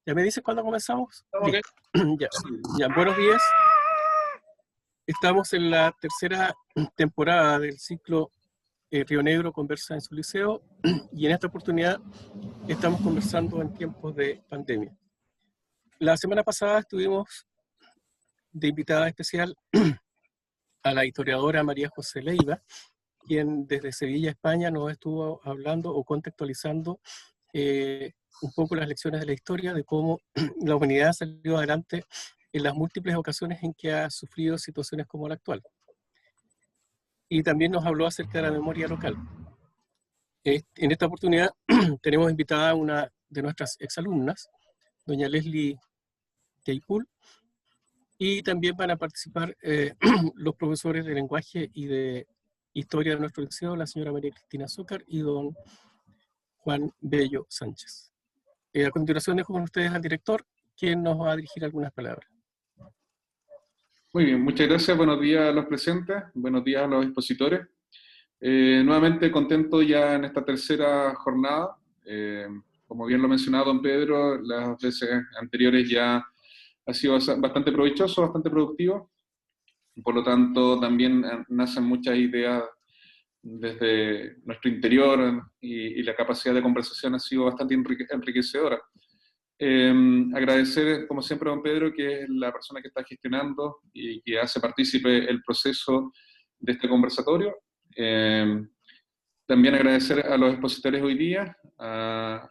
¿Ya me dices cuándo comenzamos? Okay. Ya. Ya, buenos días. Estamos en la tercera temporada del ciclo Río Negro conversa en su liceo, y en esta oportunidad estamos conversando en tiempos de pandemia. La semana pasada estuvimos de invitada especial a la historiadora María José Leiva, quien desde Sevilla, España, nos estuvo hablando o contextualizando un poco las lecciones de la historia, de cómo la humanidad salió adelante en las múltiples ocasiones en que ha sufrido situaciones como la actual. Y también nos habló acerca de la memoria local. En esta oportunidad tenemos invitada a una de nuestras exalumnas, doña Leslie Claypool, y también van a participar los profesores de lenguaje y de historia de nuestro liceo, la señora María Cristina Zúcar y don Juan Bello Sánchez. A continuación dejo con ustedes al director, quien nos va a dirigir algunas palabras. Muy bien, muchas gracias. Buenos días a los presentes, buenos días a los expositores. Nuevamente contento ya en esta tercera jornada. Como bien lo ha mencionado don Pedro, las veces anteriores ya ha sido bastante provechoso, bastante productivo. Por lo tanto, también nacen muchas ideas desde nuestro interior y la capacidad de conversación ha sido bastante enriquecedora. Agradecer, como siempre, a don Pedro, que es la persona que está gestionando y que hace partícipe el proceso de este conversatorio. También agradecer a los expositores hoy día, a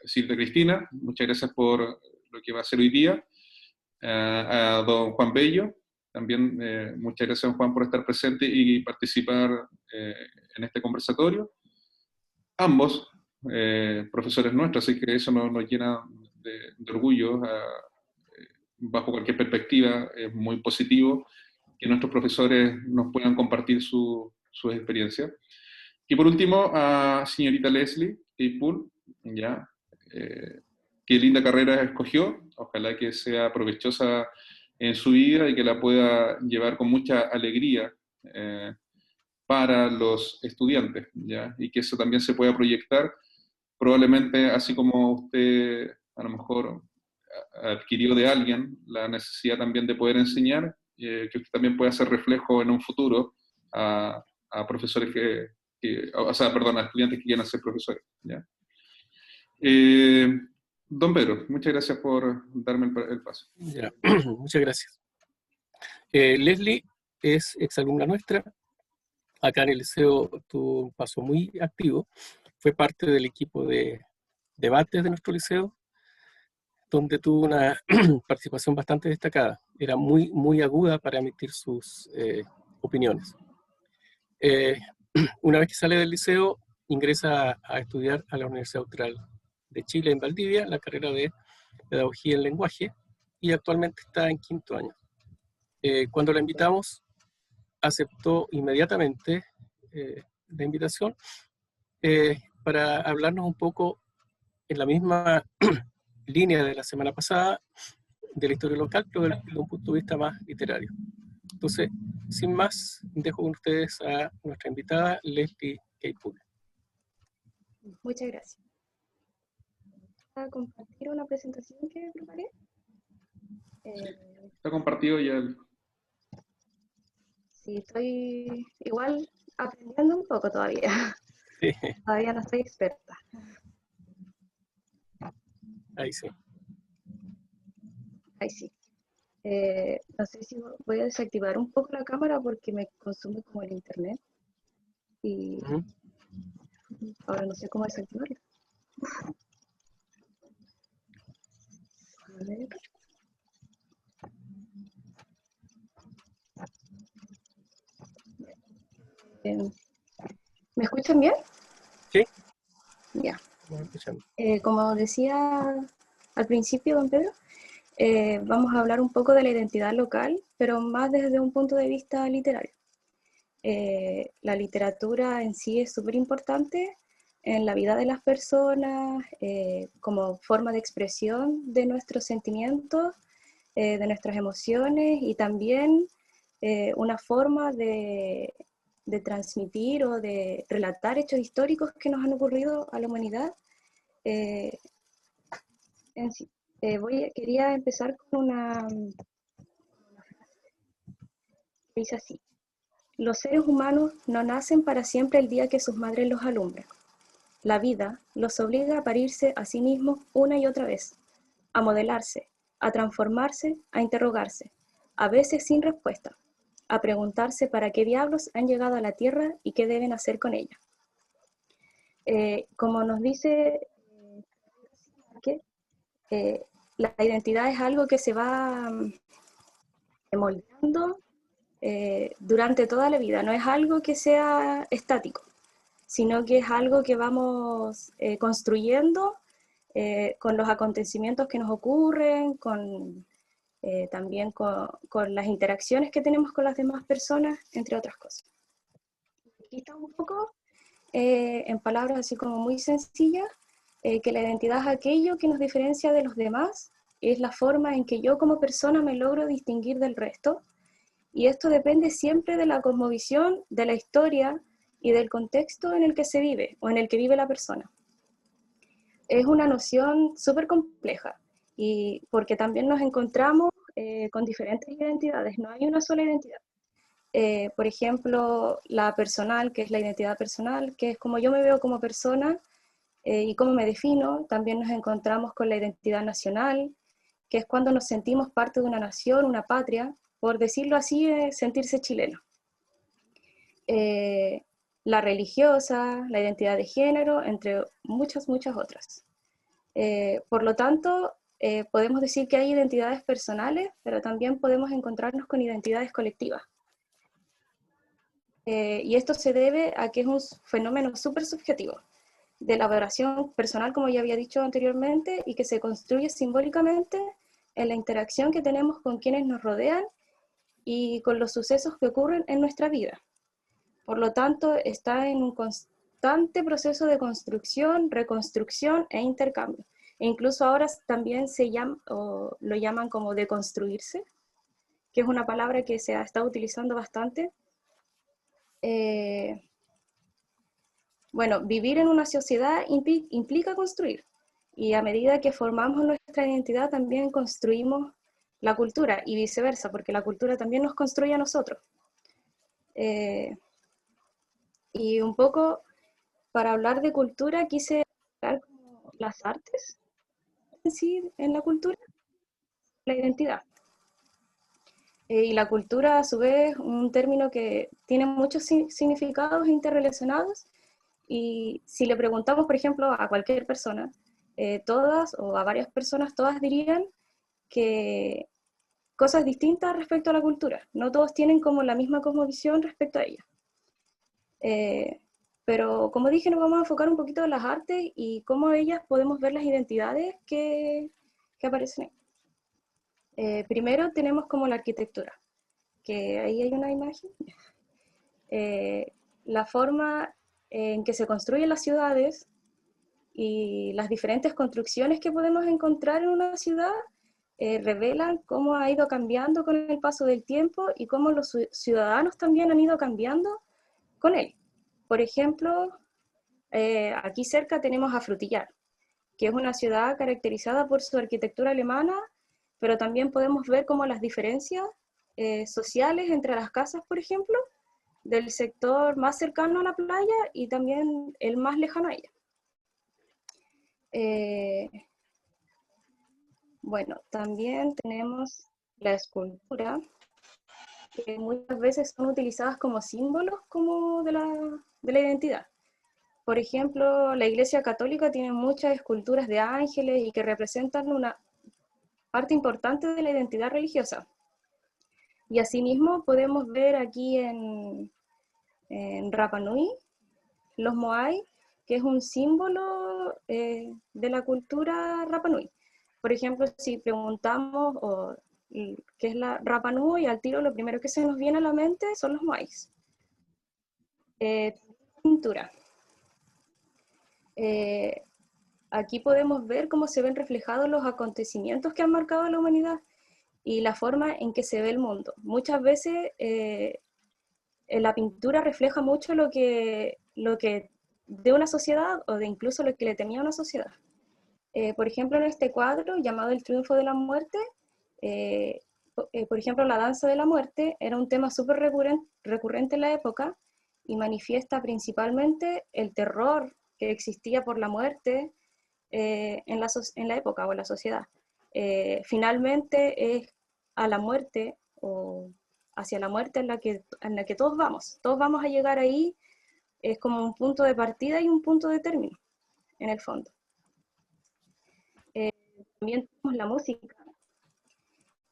Silvia Cristina, muchas gracias por lo que va a hacer hoy día, a don Juan Bello, también muchas gracias, don Juan, por estar presente y participar en este conversatorio. Ambos profesores nuestros, así que eso nos llena de orgullo. Bajo cualquier perspectiva es muy positivo que nuestros profesores nos puedan compartir sus experiencias. Y por último, a señorita Leslie Claypool, ya, qué linda carrera escogió, ojalá que sea provechosa en su vida y que la pueda llevar con mucha alegría para los estudiantes, ¿ya? Y que eso también se pueda proyectar, probablemente así como usted a lo mejor adquirió de alguien la necesidad también de poder enseñar, que usted también pueda hacer reflejo en un futuro a profesores o sea, perdón, a estudiantes que quieran ser profesores, ¿ya? Don Pedro, muchas gracias por darme el paso. Ya. Muchas gracias. Leslie es exalumna nuestra. Acá en el liceo tuvo un paso muy activo. Fue parte del equipo de debates de nuestro liceo, donde tuvo una participación bastante destacada. Era muy aguda para emitir sus opiniones. Una vez que sale del liceo, ingresa a estudiar a la Universidad Austral de Chile en Valdivia, la carrera de Pedagogía en Lenguaje, y actualmente está en 5º año. Cuando la invitamos, aceptó inmediatamente la invitación para hablarnos un poco en la misma línea de la semana pasada de la historia local, pero desde un punto de vista más literario. Entonces, sin más, dejo con ustedes a nuestra invitada, Leslie Claypool. Muchas gracias. Voy a compartir una presentación que preparé. Está compartido ya el... Sí, estoy igual aprendiendo un poco todavía. Sí. Todavía no soy experta. Ahí sí. Ahí sí. No sé si voy a desactivar un poco la cámara porque me consume como el internet. Y ahora no sé cómo desactivarla. A ver. ¿Me escuchan bien? Sí. Ya. Vamos escuchando. Como decía al principio, don Pedro, vamos a hablar un poco de la identidad local, pero más desde un punto de vista literario. La literatura en sí es súper importante en la vida de las personas, como forma de expresión de nuestros sentimientos, de nuestras emociones, y también una forma de transmitir o de relatar hechos históricos que nos han ocurrido a la humanidad en sí. Quería empezar con una frase que dice así: los seres humanos no nacen para siempre el día que sus madres los alumbran. La vida los obliga a parirse a sí mismos una y otra vez, a modelarse, a transformarse, a interrogarse, a veces sin respuesta, a preguntarse para qué diablos han llegado a la Tierra y qué deben hacer con ella. Como nos dice la identidad es algo que se va moldeando durante toda la vida, no es algo que sea estático, sino que es algo que vamos construyendo con los acontecimientos que nos ocurren, también con las interacciones que tenemos con las demás personas, entre otras cosas. Aquí está un poco, en palabras así como muy sencillas, que la identidad es aquello que nos diferencia de los demás, es la forma en que yo como persona me logro distinguir del resto, y esto depende siempre de la cosmovisión, de la historia y del contexto en el que se vive o en el que vive la persona. Es una noción súper compleja, y porque también nos encontramos con diferentes identidades, no hay una sola identidad. Por ejemplo, la personal, que es la identidad personal, que es como yo me veo como persona y cómo me defino. También nos encontramos con la identidad nacional, que es cuando nos sentimos parte de una nación, una patria, por decirlo así, sentirse chileno. La religiosa, la identidad de género, entre muchas, muchas otras. Por lo tanto, podemos decir que hay identidades personales, pero también podemos encontrarnos con identidades colectivas. Y esto se debe a que es un fenómeno súper subjetivo, de elaboración personal, como ya había dicho anteriormente, y que se construye simbólicamente en la interacción que tenemos con quienes nos rodean y con los sucesos que ocurren en nuestra vida. Por lo tanto, está en un constante proceso de construcción, reconstrucción e intercambio. E incluso ahora también lo llaman como deconstruirse, que es una palabra que se ha estado utilizando bastante. Bueno, vivir en una sociedad implica construir, y a medida que formamos nuestra identidad también construimos la cultura, y viceversa, porque la cultura también nos construye a nosotros. Y un poco para hablar de cultura quise hablar como las artes en sí, en la cultura, la identidad. Y la cultura, a su vez, un término que tiene muchos significados interrelacionados, y si le preguntamos, por ejemplo, a cualquier persona, todas o a varias personas, todas dirían que cosas distintas respecto a la cultura. No todos tienen como la misma cosmovisión respecto a ella. Pero como dije, nos vamos a enfocar un poquito en las artes y cómo ellas podemos ver las identidades que aparecen ahí. Primero tenemos como la arquitectura, que ahí hay una imagen. La forma en que se construyen las ciudades y las diferentes construcciones que podemos encontrar en una ciudad revelan cómo ha ido cambiando con el paso del tiempo y cómo los ciudadanos también han ido cambiando con él. Por ejemplo, aquí cerca tenemos a Frutillar, que es una ciudad caracterizada por su arquitectura alemana, pero también podemos ver como las diferencias sociales entre las casas, por ejemplo, del sector más cercano a la playa y también el más lejano a ella. Bueno, también tenemos la escultura, que muchas veces son utilizadas como símbolos como de la identidad. Por ejemplo, la Iglesia Católica tiene muchas esculturas de ángeles y que representan una parte importante de la identidad religiosa. Y asimismo podemos ver aquí en Rapa Nui los moai, que es un símbolo de la cultura Rapa Nui. Por ejemplo, si preguntamos qué es la Rapa Nui, al tiro lo primero que se nos viene a la mente son los moais. Pintura. Aquí podemos ver cómo se ven reflejados los acontecimientos que han marcado a la humanidad y la forma en que se ve el mundo. Muchas veces la pintura refleja mucho lo que de una sociedad o de incluso lo que le temía a una sociedad. Por ejemplo, en este cuadro llamado El triunfo de la muerte, por ejemplo, la danza de la muerte era un tema súper recurrente en la época y manifiesta principalmente el terror que existía por la muerte en la época o en la sociedad. Finalmente es a la muerte o hacia la muerte en la que todos vamos a llegar ahí, es como un punto de partida y un punto de término, en el fondo. También tenemos la música.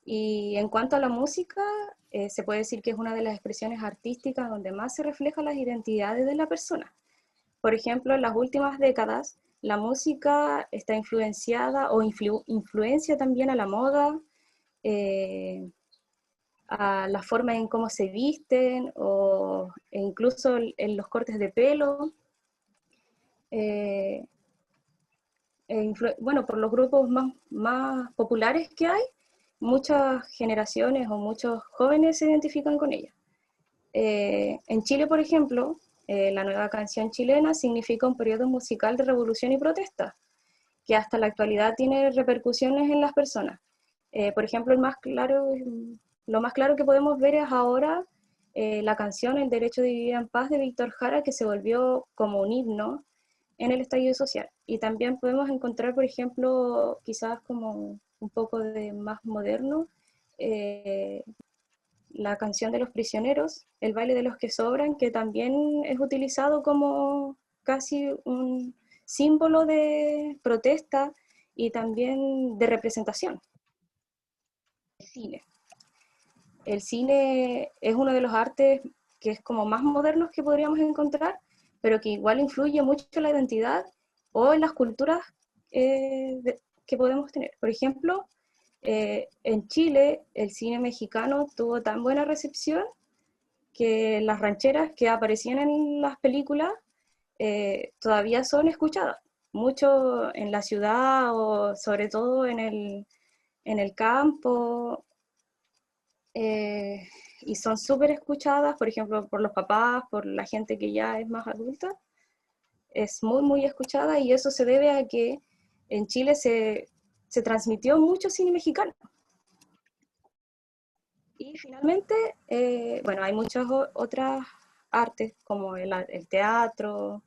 Y en cuanto a la música, se puede decir que es una de las expresiones artísticas donde más se reflejan las identidades de la persona. Por ejemplo, en las últimas décadas, la música está influenciada o influencia también a la moda, a la forma en cómo se visten e incluso en los cortes de pelo. Bueno, por los grupos más populares que hay, muchas generaciones o muchos jóvenes se identifican con ella. En Chile, por ejemplo, la nueva canción chilena significa un periodo musical de revolución y protesta, que hasta la actualidad tiene repercusiones en las personas. Por ejemplo, lo más claro que podemos ver es ahora la canción El derecho de vivir en paz de Víctor Jara, que se volvió como un himno en el estallido social. Y también podemos encontrar, por ejemplo, quizás como un poco de más moderno, la canción de los prisioneros, El baile de los que sobran, que también es utilizado como casi un símbolo de protesta y también de representación. El cine. El cine es uno de los artes que es como más modernos que podríamos encontrar, pero que igual influye mucho en la identidad o en las culturas que podemos tener. Por ejemplo, en Chile el cine mexicano tuvo tan buena recepción que las rancheras que aparecían en las películas todavía son escuchadas, mucho en la ciudad o sobre todo en el campo, y son súper escuchadas, por ejemplo, por los papás, por la gente que ya es más adulta, es muy, muy escuchada y eso se debe a que en Chile se transmitió mucho cine mexicano. Y finalmente, bueno, hay muchas otras artes como el teatro,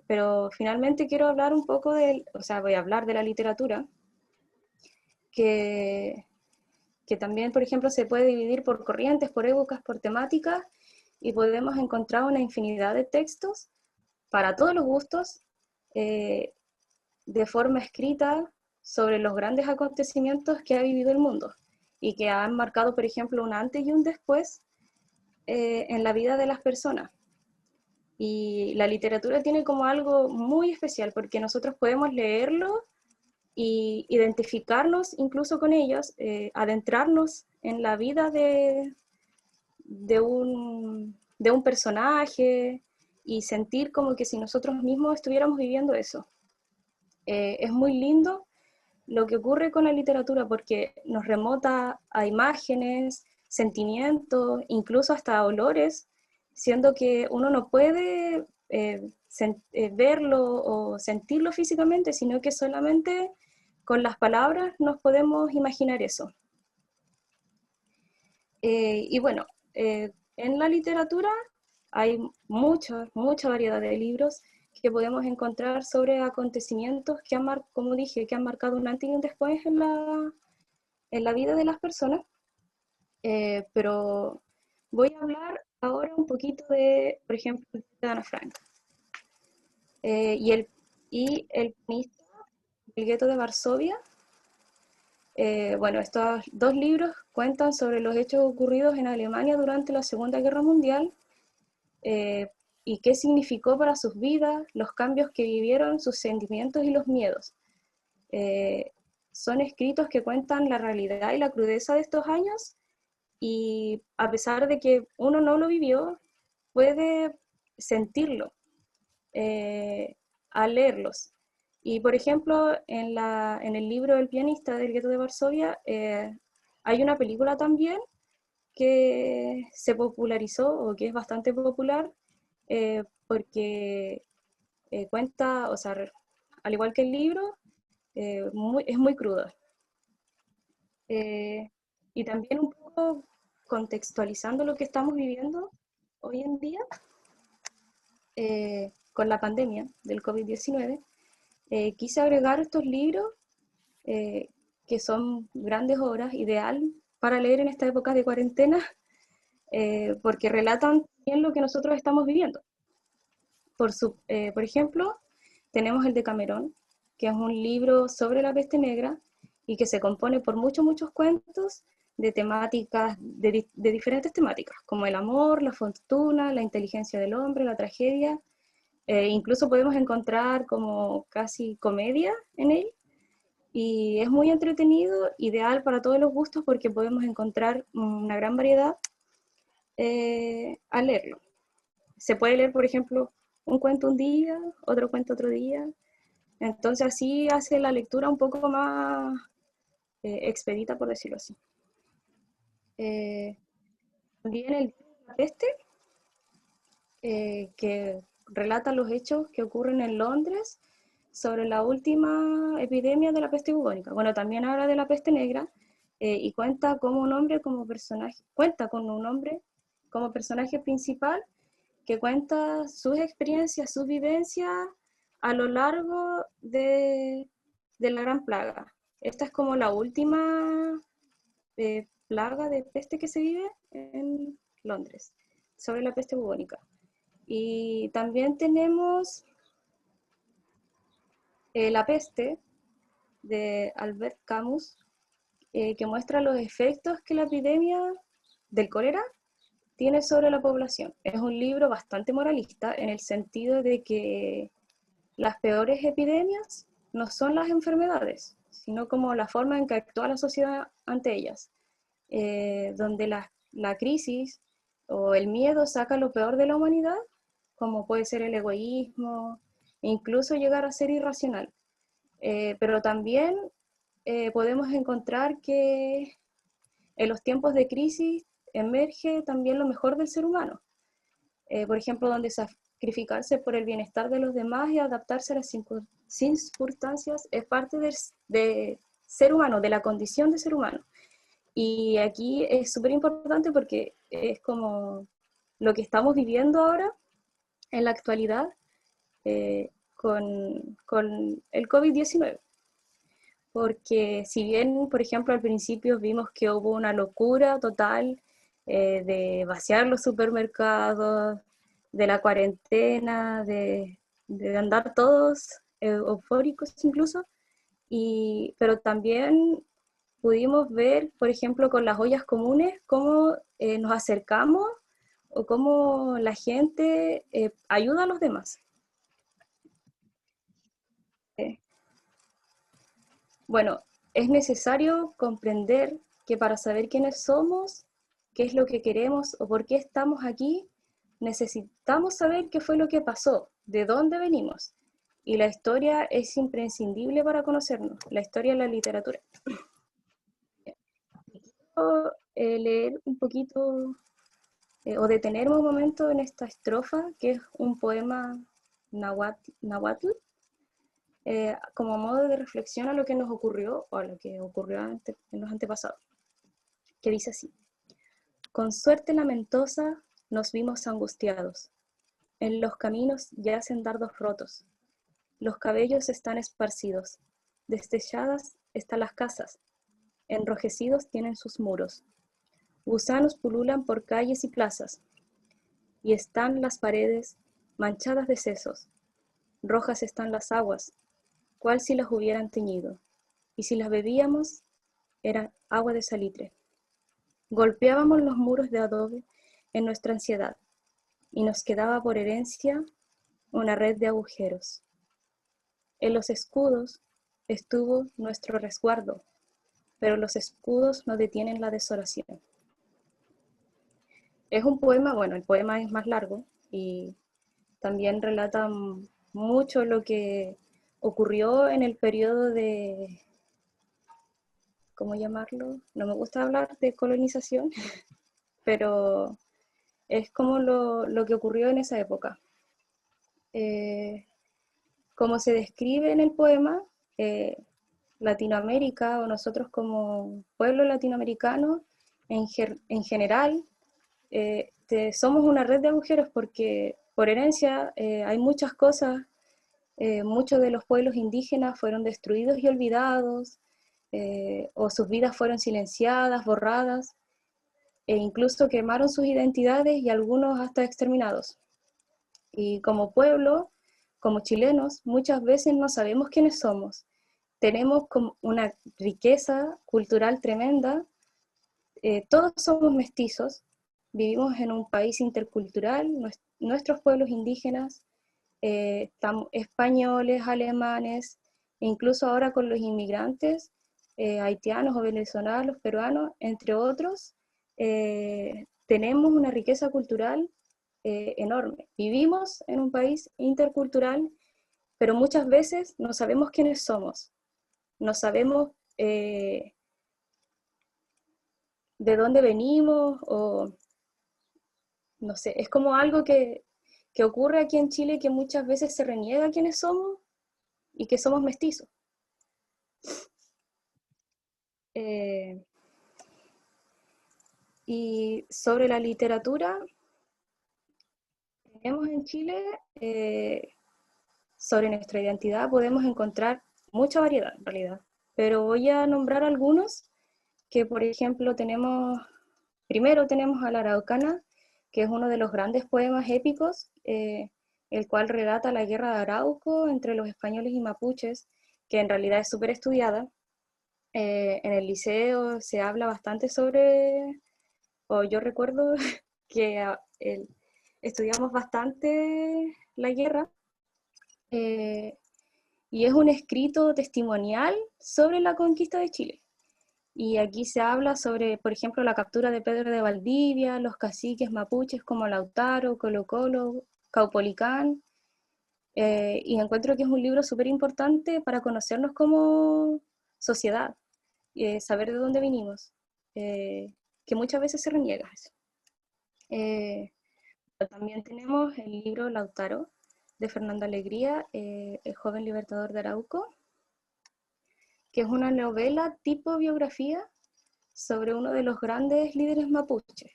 pero finalmente quiero hablar un poco voy a hablar de la literatura, que también, por ejemplo, se puede dividir por corrientes, por épocas, por temáticas, y podemos encontrar una infinidad de textos para todos los gustos, de forma escrita sobre los grandes acontecimientos que ha vivido el mundo y que han marcado, por ejemplo, un antes y un después en la vida de las personas. Y la literatura tiene como algo muy especial porque nosotros podemos leerlo y identificarnos incluso con ellos, adentrarnos en la vida de un personaje y sentir como que si nosotros mismos estuviéramos viviendo eso. Es muy lindo lo que ocurre con la literatura porque nos remota a imágenes, sentimientos, incluso hasta olores, siendo que uno no puede verlo o sentirlo físicamente, sino que solamente con las palabras nos podemos imaginar eso. Y bueno, en la literatura hay mucha variedad de libros que podemos encontrar sobre acontecimientos que como dije, que han marcado un antes y un después en la vida de las personas. Pero voy a hablar ahora un poquito de, por ejemplo, de Ana Frank y el pianista El gueto de Varsovia. Bueno, estos dos libros cuentan sobre los hechos ocurridos en Alemania durante la Segunda Guerra Mundial y qué significó para sus vidas, los cambios que vivieron, sus sentimientos y los miedos. Son escritos que cuentan la realidad y la crudeza de estos años y a pesar de que uno no lo vivió, puede sentirlo al leerlos. Y por ejemplo, en el libro El pianista del gueto de Varsovia hay una película también que se popularizó o que es bastante popular porque cuenta, o sea, al igual que el libro, es muy cruda. Y también un poco contextualizando lo que estamos viviendo hoy en día, con la pandemia del COVID-19, quise agregar estos libros que son grandes obras, ideal para leer en esta época de cuarentena, porque relatan bien lo que nosotros estamos viviendo. Por ejemplo, tenemos el Decamerón, que es un libro sobre la peste negra y que se compone por muchos cuentos de temáticas, de diferentes temáticas, como el amor, la fortuna, la inteligencia del hombre, la tragedia. Incluso podemos encontrar como casi comedia en él, y es muy entretenido, ideal para todos los gustos porque podemos encontrar una gran variedad al leerlo. Se puede leer, por ejemplo, un cuento un día, otro cuento otro día, entonces así hace la lectura un poco más expedita, por decirlo así. También el La Peste, que relata los hechos que ocurren en Londres sobre la última epidemia de la peste bubónica. Bueno, también habla de la peste negra y cuenta con un hombre como personaje principal que cuenta sus experiencias, sus vivencias a lo largo de la gran plaga. Esta es como la última plaga de peste que se vive en Londres, sobre la peste bubónica. Y también tenemos La Peste, de Albert Camus, que muestra los efectos que la epidemia del cólera tiene sobre la población. Es un libro bastante moralista en el sentido de que las peores epidemias no son las enfermedades, sino como la forma en que actúa la sociedad ante ellas, donde la crisis o el miedo saca lo peor de la humanidad, como puede ser el egoísmo, e incluso llegar a ser irracional. Pero también podemos encontrar que en los tiempos de crisis emerge también lo mejor del ser humano. Por ejemplo, donde sacrificarse por el bienestar de los demás y adaptarse a las circunstancias es parte de ser humano, de la condición de ser humano. Y aquí es súper importante porque es como lo que estamos viviendo ahora en la actualidad con el COVID-19. Porque si bien, por ejemplo, al principio vimos que hubo una locura total de vaciar los supermercados, de la cuarentena, de andar todos eufóricos incluso, pero también pudimos ver, por ejemplo, con las ollas comunes, cómo nos acercamos o cómo la gente ayuda a los demás. Bueno, es necesario comprender que para saber quiénes somos, qué es lo que queremos o por qué estamos aquí, necesitamos saber qué fue lo que pasó, de dónde venimos. Y la historia es imprescindible para conocernos, la historia de la literatura. Quiero leer un poquito o detenerme un momento en esta estrofa, que es un poema náhuatl, como modo de reflexión a lo que nos ocurrió o a lo que ocurrió en los antepasados, que dice así: con suerte lamentosa nos vimos angustiados, en los caminos yacen dardos rotos, los cabellos están esparcidos, destechadas están las casas, enrojecidos tienen sus muros, gusanos pululan por calles y plazas, y están las paredes manchadas de sesos, rojas están las aguas, cual si las hubieran teñido, y si las bebíamos, era agua de salitre. Golpeábamos los muros de adobe en nuestra ansiedad, y nos quedaba por herencia una red de agujeros. En los escudos estuvo nuestro resguardo, pero los escudos no detienen la desolación. Es un poema, bueno, el poema es más largo, y también relata mucho lo que ocurrió en el periodo de, ¿cómo llamarlo? No me gusta hablar de colonización, pero es como lo que ocurrió en esa época. Como se describe en el poema, Latinoamérica o nosotros como pueblo latinoamericano en general, somos una red de agujeros porque por herencia hay muchas cosas, muchos de los pueblos indígenas fueron destruidos y olvidados, o sus vidas fueron silenciadas, borradas, e incluso quemaron sus identidades y algunos hasta exterminados. Y como pueblo, como chilenos, muchas veces no sabemos quiénes somos. Tenemos como una riqueza cultural tremenda, todos somos mestizos, vivimos en un país intercultural, nuestros pueblos indígenas, españoles, alemanes, e incluso ahora con los inmigrantes, haitianos o venezolanos, peruanos, entre otros, tenemos una riqueza cultural enorme. Vivimos en un país intercultural, pero muchas veces no sabemos quiénes somos, no sabemos de dónde venimos, o no sé, es como algo que ocurre aquí en Chile, que muchas veces se reniega quiénes somos y que somos mestizos. Y sobre la literatura, tenemos en Chile, sobre nuestra identidad podemos encontrar mucha variedad en realidad, pero voy a nombrar algunos que, por ejemplo, primero tenemos a la Araucana, que es uno de los grandes poemas épicos, el cual relata la guerra de Arauco entre los españoles y mapuches, que en realidad es súper estudiada. En el liceo se habla bastante sobre, o yo recuerdo que estudiamos bastante la guerra, y es un escrito testimonial sobre la conquista de Chile. Y aquí se habla sobre, por ejemplo, la captura de Pedro de Valdivia, los caciques mapuches como Lautaro, Colo Colo, Caupolicán, y encuentro que es un libro súper importante para conocernos como sociedad, saber de dónde vinimos, que muchas veces se reniega eso. También tenemos el libro Lautaro, de Fernando Alegría, el joven libertador de Arauco, que es una novela tipo biografía sobre uno de los grandes líderes mapuches.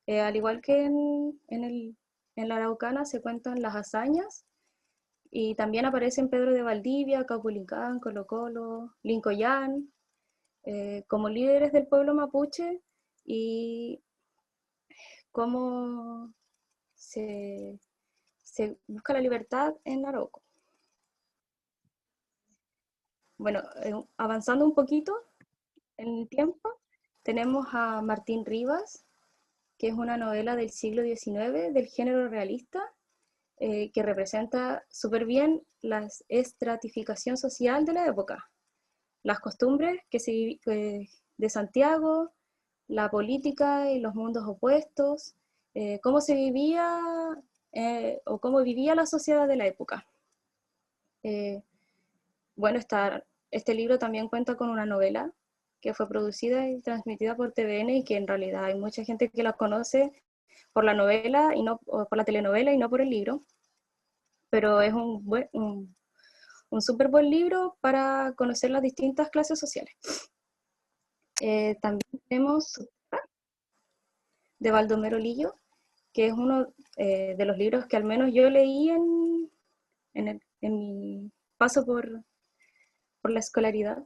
Al igual que en la Araucana se cuentan las hazañas, y también aparecen Pedro de Valdivia, Caupolicán, Colo Colo, Lincoyán, como líderes del pueblo mapuche, y cómo se busca la libertad en Arauco. Bueno, avanzando un poquito en el tiempo, tenemos a Martín Rivas, que es una novela del siglo XIX del género realista, que representa súper bien la estratificación social de la época, las costumbres de Santiago, la política y los mundos opuestos, cómo se vivía o cómo vivía la sociedad de la época. Bueno, este libro también cuenta con una novela que fue producida y transmitida por TVN, y que en realidad hay mucha gente que la conoce por la novela y no o por la telenovela y no por el libro, pero es un súper buen libro para conocer las distintas clases sociales. También tenemos de Baldomero Lillo, que es uno de los libros que al menos yo leí en mi paso por la escolaridad,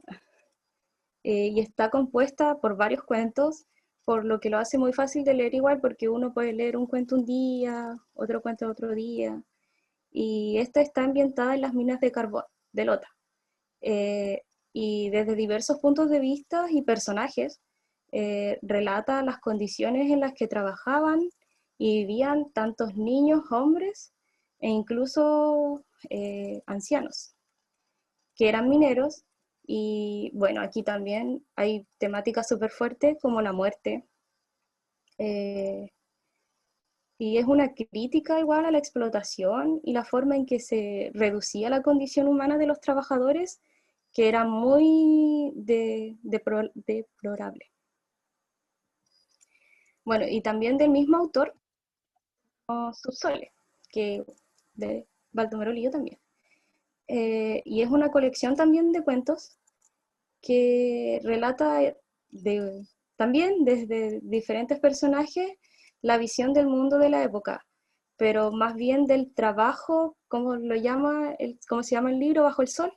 y está compuesta por varios cuentos, por lo que lo hace muy fácil de leer igual, porque uno puede leer un cuento un día, otro cuento otro día, y esta está ambientada en las minas de carbón de Lota, y desde diversos puntos de vista y personajes, relata las condiciones en las que trabajaban y vivían tantos niños, hombres e incluso ancianos, que eran mineros. Y bueno, aquí también hay temáticas súper fuertes como la muerte, y es una crítica igual a la explotación y la forma en que se reducía la condición humana de los trabajadores, que era muy deplorable. Bueno, y también del mismo autor, Subsole, que de Baldomero Lillo también. Y es una colección también de cuentos que relata también desde diferentes personajes la visión del mundo de la época, pero más bien del trabajo, como como se llama el libro, Bajo el Sol,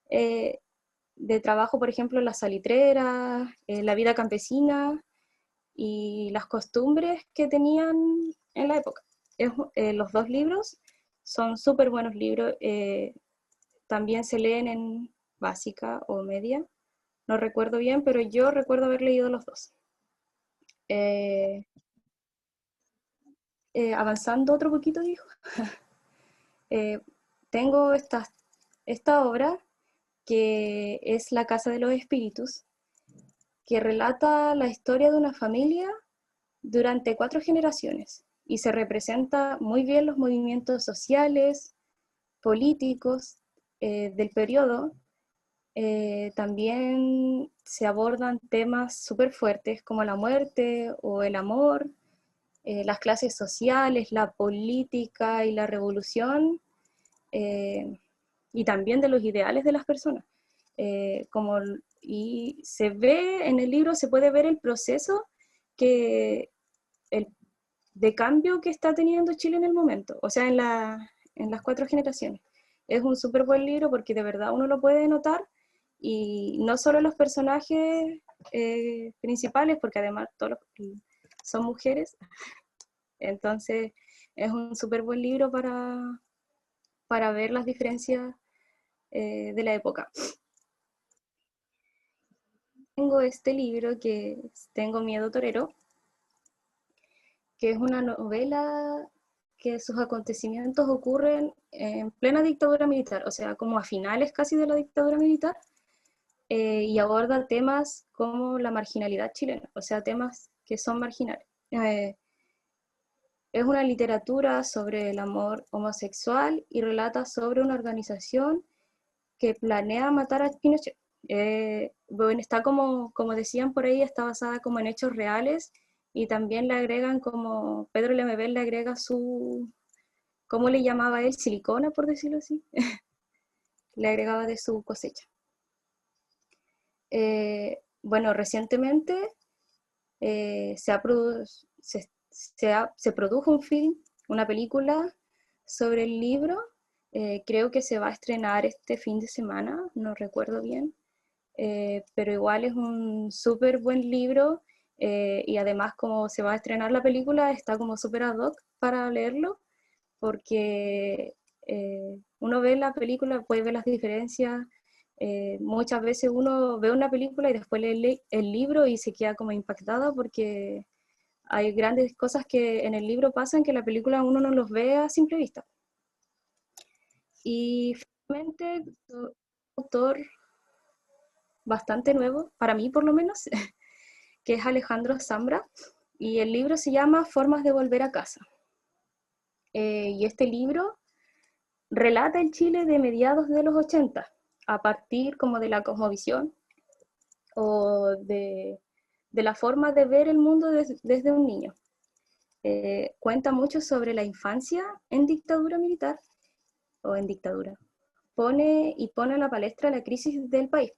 de trabajo, por ejemplo, en las salitreras, la vida campesina y las costumbres que tenían en la época. Los dos libros son súper buenos libros, también se leen en básica o media, no recuerdo bien, pero yo recuerdo haber leído los dos. Avanzando otro poquito, dijo. Tengo esta obra que es La Casa de los Espíritus, que relata la historia de una familia durante 4 generaciones y se representa muy bien los movimientos sociales, políticos del periodo. También se abordan temas súper fuertes como la muerte o el amor, las clases sociales, la política y la revolución, y también de los ideales de las personas. Y se ve en el libro, se puede ver el proceso el, de cambio que está teniendo Chile en el momento, o sea, en las 4 generaciones. Es un súper buen libro porque de verdad uno lo puede notar, y no solo los personajes principales, porque además todos son mujeres, entonces es un súper buen libro para ver las diferencias de la época. Tengo este libro que es Tengo miedo torero, que es una novela que sus acontecimientos ocurren en plena dictadura militar, o sea, como a finales casi de la dictadura militar, y aborda temas como la marginalidad chilena, o sea, temas que son marginales. Es una literatura sobre el amor homosexual y relata sobre una organización que planea matar a Pinochet. Bueno, está como decían por ahí, está basada como en hechos reales, y también le agregan, como Pedro Lemebel le agrega ¿cómo le llamaba él? Silicona, por decirlo así. Le agregaba de su cosecha. Bueno, recientemente se produjo un film, una película sobre el libro. Creo que se va a estrenar este fin de semana, no recuerdo bien, pero igual es un súper buen libro, y además como se va a estrenar la película, está como súper ad hoc para leerlo, porque uno ve la película, puede ver las diferencias. Muchas veces uno ve una película y después lee el libro y se queda como impactada, porque hay grandes cosas que en el libro pasan que en la película uno no los ve a simple vista. Y finalmente, un autor bastante nuevo, para mí por lo menos, que es Alejandro Zambra, y el libro se llama Formas de volver a casa. Y este libro relata el Chile de mediados de los 80, a partir como de la cosmovisión o de la forma de ver el mundo desde un niño. Cuenta mucho sobre la infancia en dictadura militar o en dictadura. Pone a la palestra la crisis del país,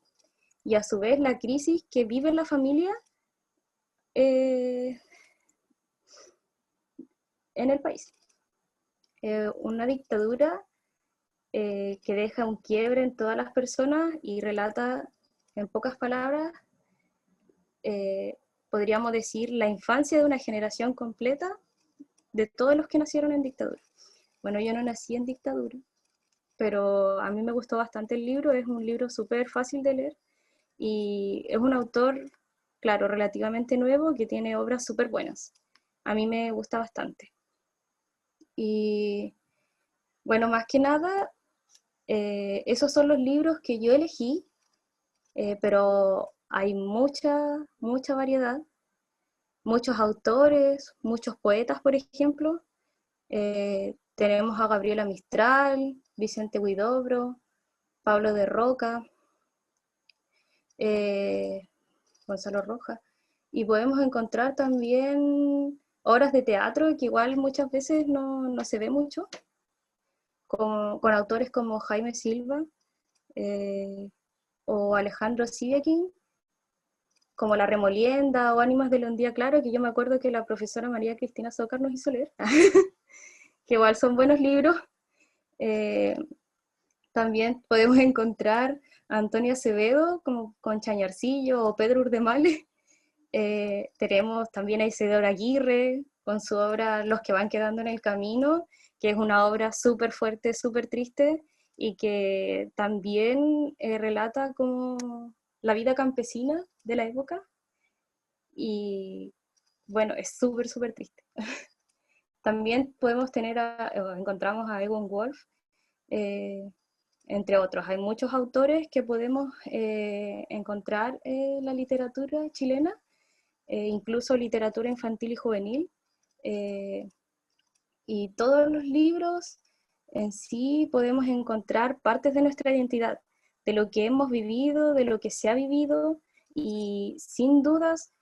y a su vez la crisis que vive la familia en el país. Una dictadura que deja un quiebre en todas las personas y relata, en pocas palabras, podríamos decir, la infancia de una generación completa de todos los que nacieron en dictadura. Bueno, yo no nací en dictadura, pero a mí me gustó bastante el libro, es un libro súper fácil de leer, y es un autor, claro, relativamente nuevo, que tiene obras súper buenas. A mí me gusta bastante. Y bueno, más que nada, esos son los libros que yo elegí, pero hay mucha variedad, muchos autores, muchos poetas, por ejemplo. Tenemos a Gabriela Mistral, Vicente Huidobro, Pablo de Roca, Gonzalo Rojas, y podemos encontrar también obras de teatro que igual muchas veces no se ve mucho, con autores como Jaime Silva, o Alejandro Siviekin, como La Remolienda o Ánimas de un día claro, que yo me acuerdo que la profesora María Cristina Zócar nos hizo leer, que igual son buenos libros. También podemos encontrar a Antonio Acevedo, como con Chañarcillo o Pedro Urdemales. Tenemos también a Isidoro Aguirre, con su obra Los que van quedando en el camino, que es una obra súper fuerte, súper triste, y que también relata como la vida campesina de la época, y bueno, es súper, súper triste. También podemos encontramos a Egon Wolf, entre otros. Hay muchos autores que podemos encontrar en la literatura chilena, incluso literatura infantil y juvenil, y todos los libros en sí podemos encontrar partes de nuestra identidad, de lo que hemos vivido, de lo que se ha vivido, y sin dudas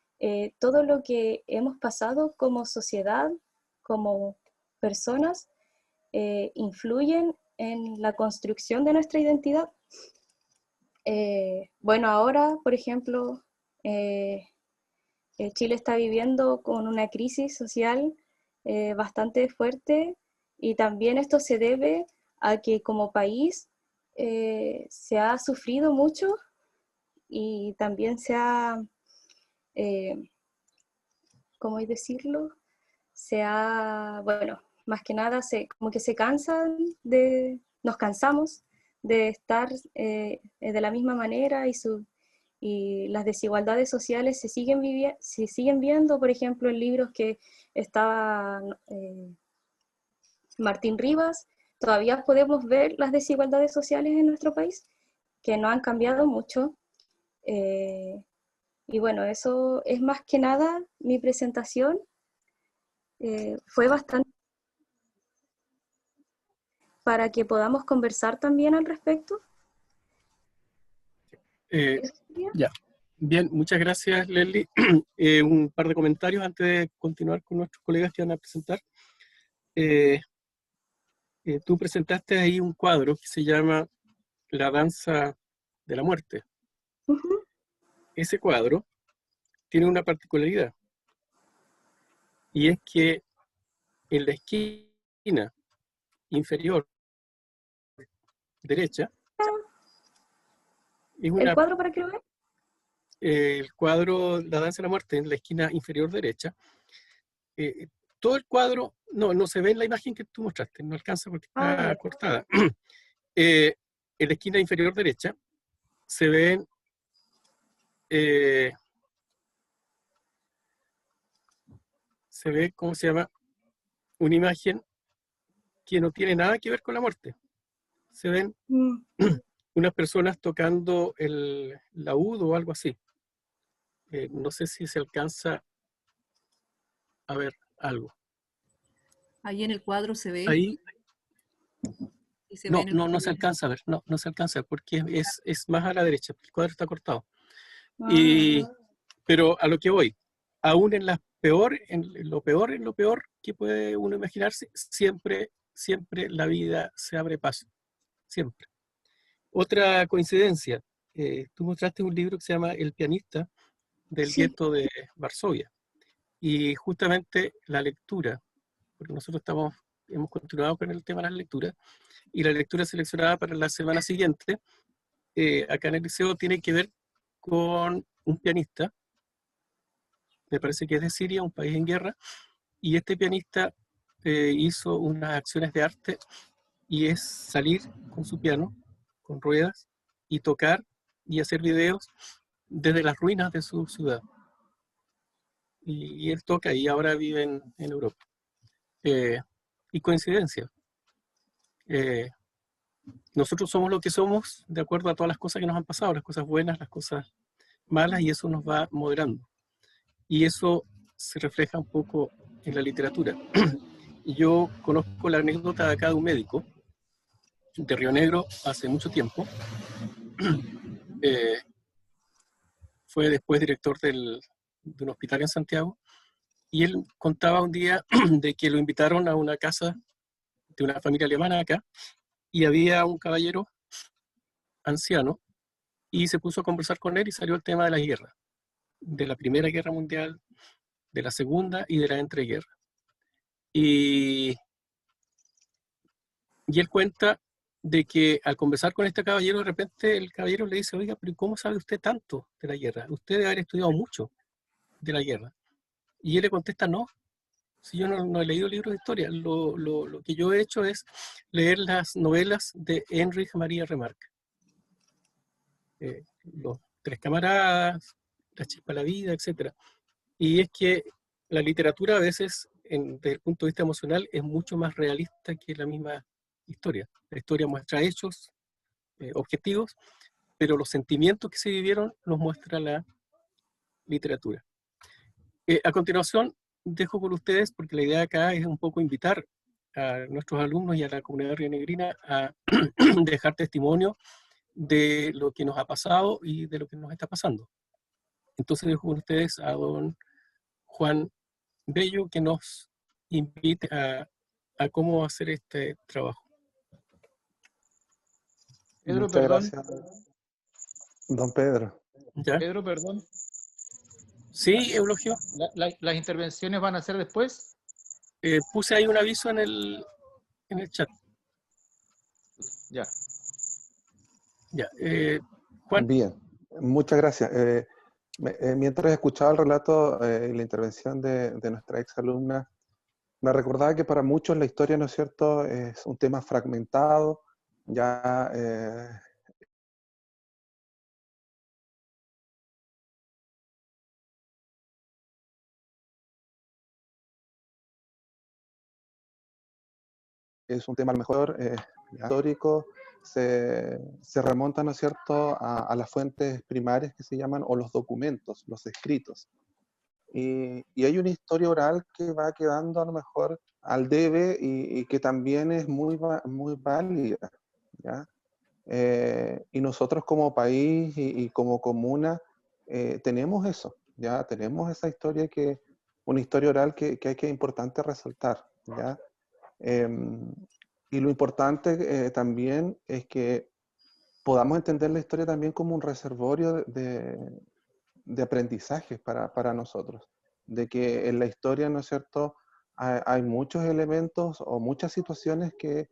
todo lo que hemos pasado como sociedad, como personas, influyen en la construcción de nuestra identidad. Bueno, ahora, por ejemplo, Chile está viviendo con una crisis social bastante fuerte, y también esto se debe a que como país se ha sufrido mucho, y también se ha, ¿cómo decirlo? Bueno, más que nada como que nos cansamos de estar de la misma manera, y las desigualdades sociales se siguen viendo, por ejemplo, en libros que estaba Martín Rivas. Todavía podemos ver las desigualdades sociales en nuestro país, que no han cambiado mucho. Y bueno, eso es más que nada mi presentación. Fue bastante para que podamos conversar también al respecto. Ya. Bien, muchas gracias, Leslie. Un par de comentarios antes de continuar con nuestros colegas que van a presentar. Tú presentaste ahí un cuadro que se llama La danza de la muerte. Uh-huh. Ese cuadro tiene una particularidad, y es que en la esquina inferior derecha es ¿El cuadro para que lo vean? El cuadro La danza de la muerte en la esquina inferior derecha. Todo el cuadro, no se ve en la imagen que tú mostraste, no alcanza porque está cortada. En la esquina inferior derecha se ven se ve, ¿cómo se llama? Una imagen que no tiene nada que ver con la muerte. Se ven unas personas tocando el laúd o algo así. No sé si se alcanza a ver algo. Ahí en el cuadro se ve. Ahí y se no se alcanza a ver, no se alcanza a ver porque es más a la derecha, el cuadro está cortado. Pero a lo que voy, aún en lo peor que puede uno imaginarse, siempre la vida se abre paso, siempre. Otra coincidencia, tú mostraste un libro que se llama El pianista, del gueto de Varsovia, y justamente la lectura, porque nosotros hemos continuado con el tema de las lecturas, y la lectura seleccionada para la semana siguiente, acá en el liceo, tiene que ver con un pianista, me parece que es de Siria, un país en guerra, y este pianista hizo unas acciones de arte, y es salir con su piano, con ruedas, y tocar y hacer videos desde las ruinas de su ciudad. Y él toca y ahora vive en Europa. Y coincidencia. Nosotros somos lo que somos de acuerdo a todas las cosas que nos han pasado, las cosas buenas, las cosas malas, y eso nos va moderando. Y eso se refleja un poco en la literatura. Yo conozco la anécdota de acá de un médico de Río Negro hace mucho tiempo. Fue después director de un hospital en Santiago, y él contaba un día de que lo invitaron a una casa de una familia alemana acá, y había un caballero anciano y se puso a conversar con él y salió el tema de la guerra, de la Primera Guerra Mundial, de la Segunda y de la entreguerra. Y él cuenta de que al conversar con este caballero, de repente el caballero le dice, oiga, pero ¿cómo sabe usted tanto de la guerra? Usted debe haber estudiado mucho de la guerra. Y él le contesta, no, si yo no he leído libros de historia, lo que yo he hecho es leer las novelas de Heinrich Maria Remarque. Los Tres Camaradas, La Chispa de la Vida, etc. Y es que la literatura a veces, desde el punto de vista emocional, es mucho más realista que la misma historia. La historia muestra hechos objetivos, pero los sentimientos que se vivieron los muestra la literatura. A continuación, dejo con ustedes, porque la idea acá es un poco invitar a nuestros alumnos y a la comunidad rionegrina a dejar testimonio de lo que nos ha pasado y de lo que nos está pasando. Entonces dejo con ustedes a don Juan Bello, que nos invite a cómo hacer este trabajo. Pedro, Muchas perdón. gracias, don Pedro. ¿Ya? Pedro, perdón. Sí, Eulogio. ¿Las intervenciones van a ser después? Puse ahí un aviso en el chat. Ya. Ya. Juan. Bien, muchas gracias. Mientras escuchaba el relato y la intervención de nuestra ex alumna, me recordaba que para muchos la historia, ¿no es cierto?, es un tema fragmentado, ya es un tema a lo mejor histórico, se remonta, ¿no es cierto?, a las fuentes primarias que se llaman, o los documentos, los escritos. Y hay una historia oral que va quedando a lo mejor al debe y que también es muy válida, ¿ya? Y nosotros como país y como comuna tenemos eso, ¿ya? Tenemos esa historia una historia oral que es importante resaltar, ¿ya? Y lo importante también es que podamos entender la historia también como un reservorio de aprendizajes para nosotros, de que en la historia, ¿no es cierto?, hay muchos elementos o muchas situaciones que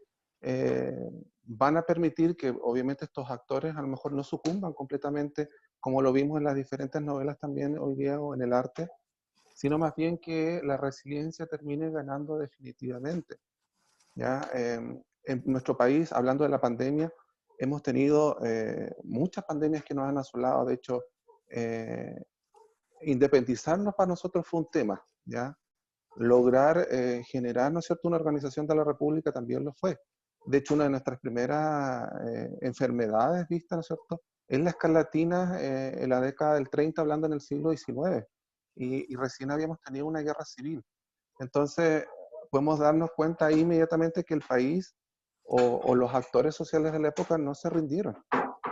van a permitir que obviamente estos actores a lo mejor no sucumban completamente, como lo vimos en las diferentes novelas también hoy día o en el arte, sino más bien que la resiliencia termine ganando definitivamente. ¿Ya? En nuestro país, hablando de la pandemia, hemos tenido muchas pandemias que nos han asolado. De hecho, independizarnos para nosotros fue un tema, ¿ya? Lograr generar, ¿no es cierto?, una organización de la República también lo fue. De hecho, una de nuestras primeras enfermedades vistas, ¿no es cierto?, es la escarlatina en la década del 30, hablando en el siglo XIX, y recién habíamos tenido una guerra civil. Entonces, podemos darnos cuenta ahí inmediatamente que el país o los actores sociales de la época no se rindieron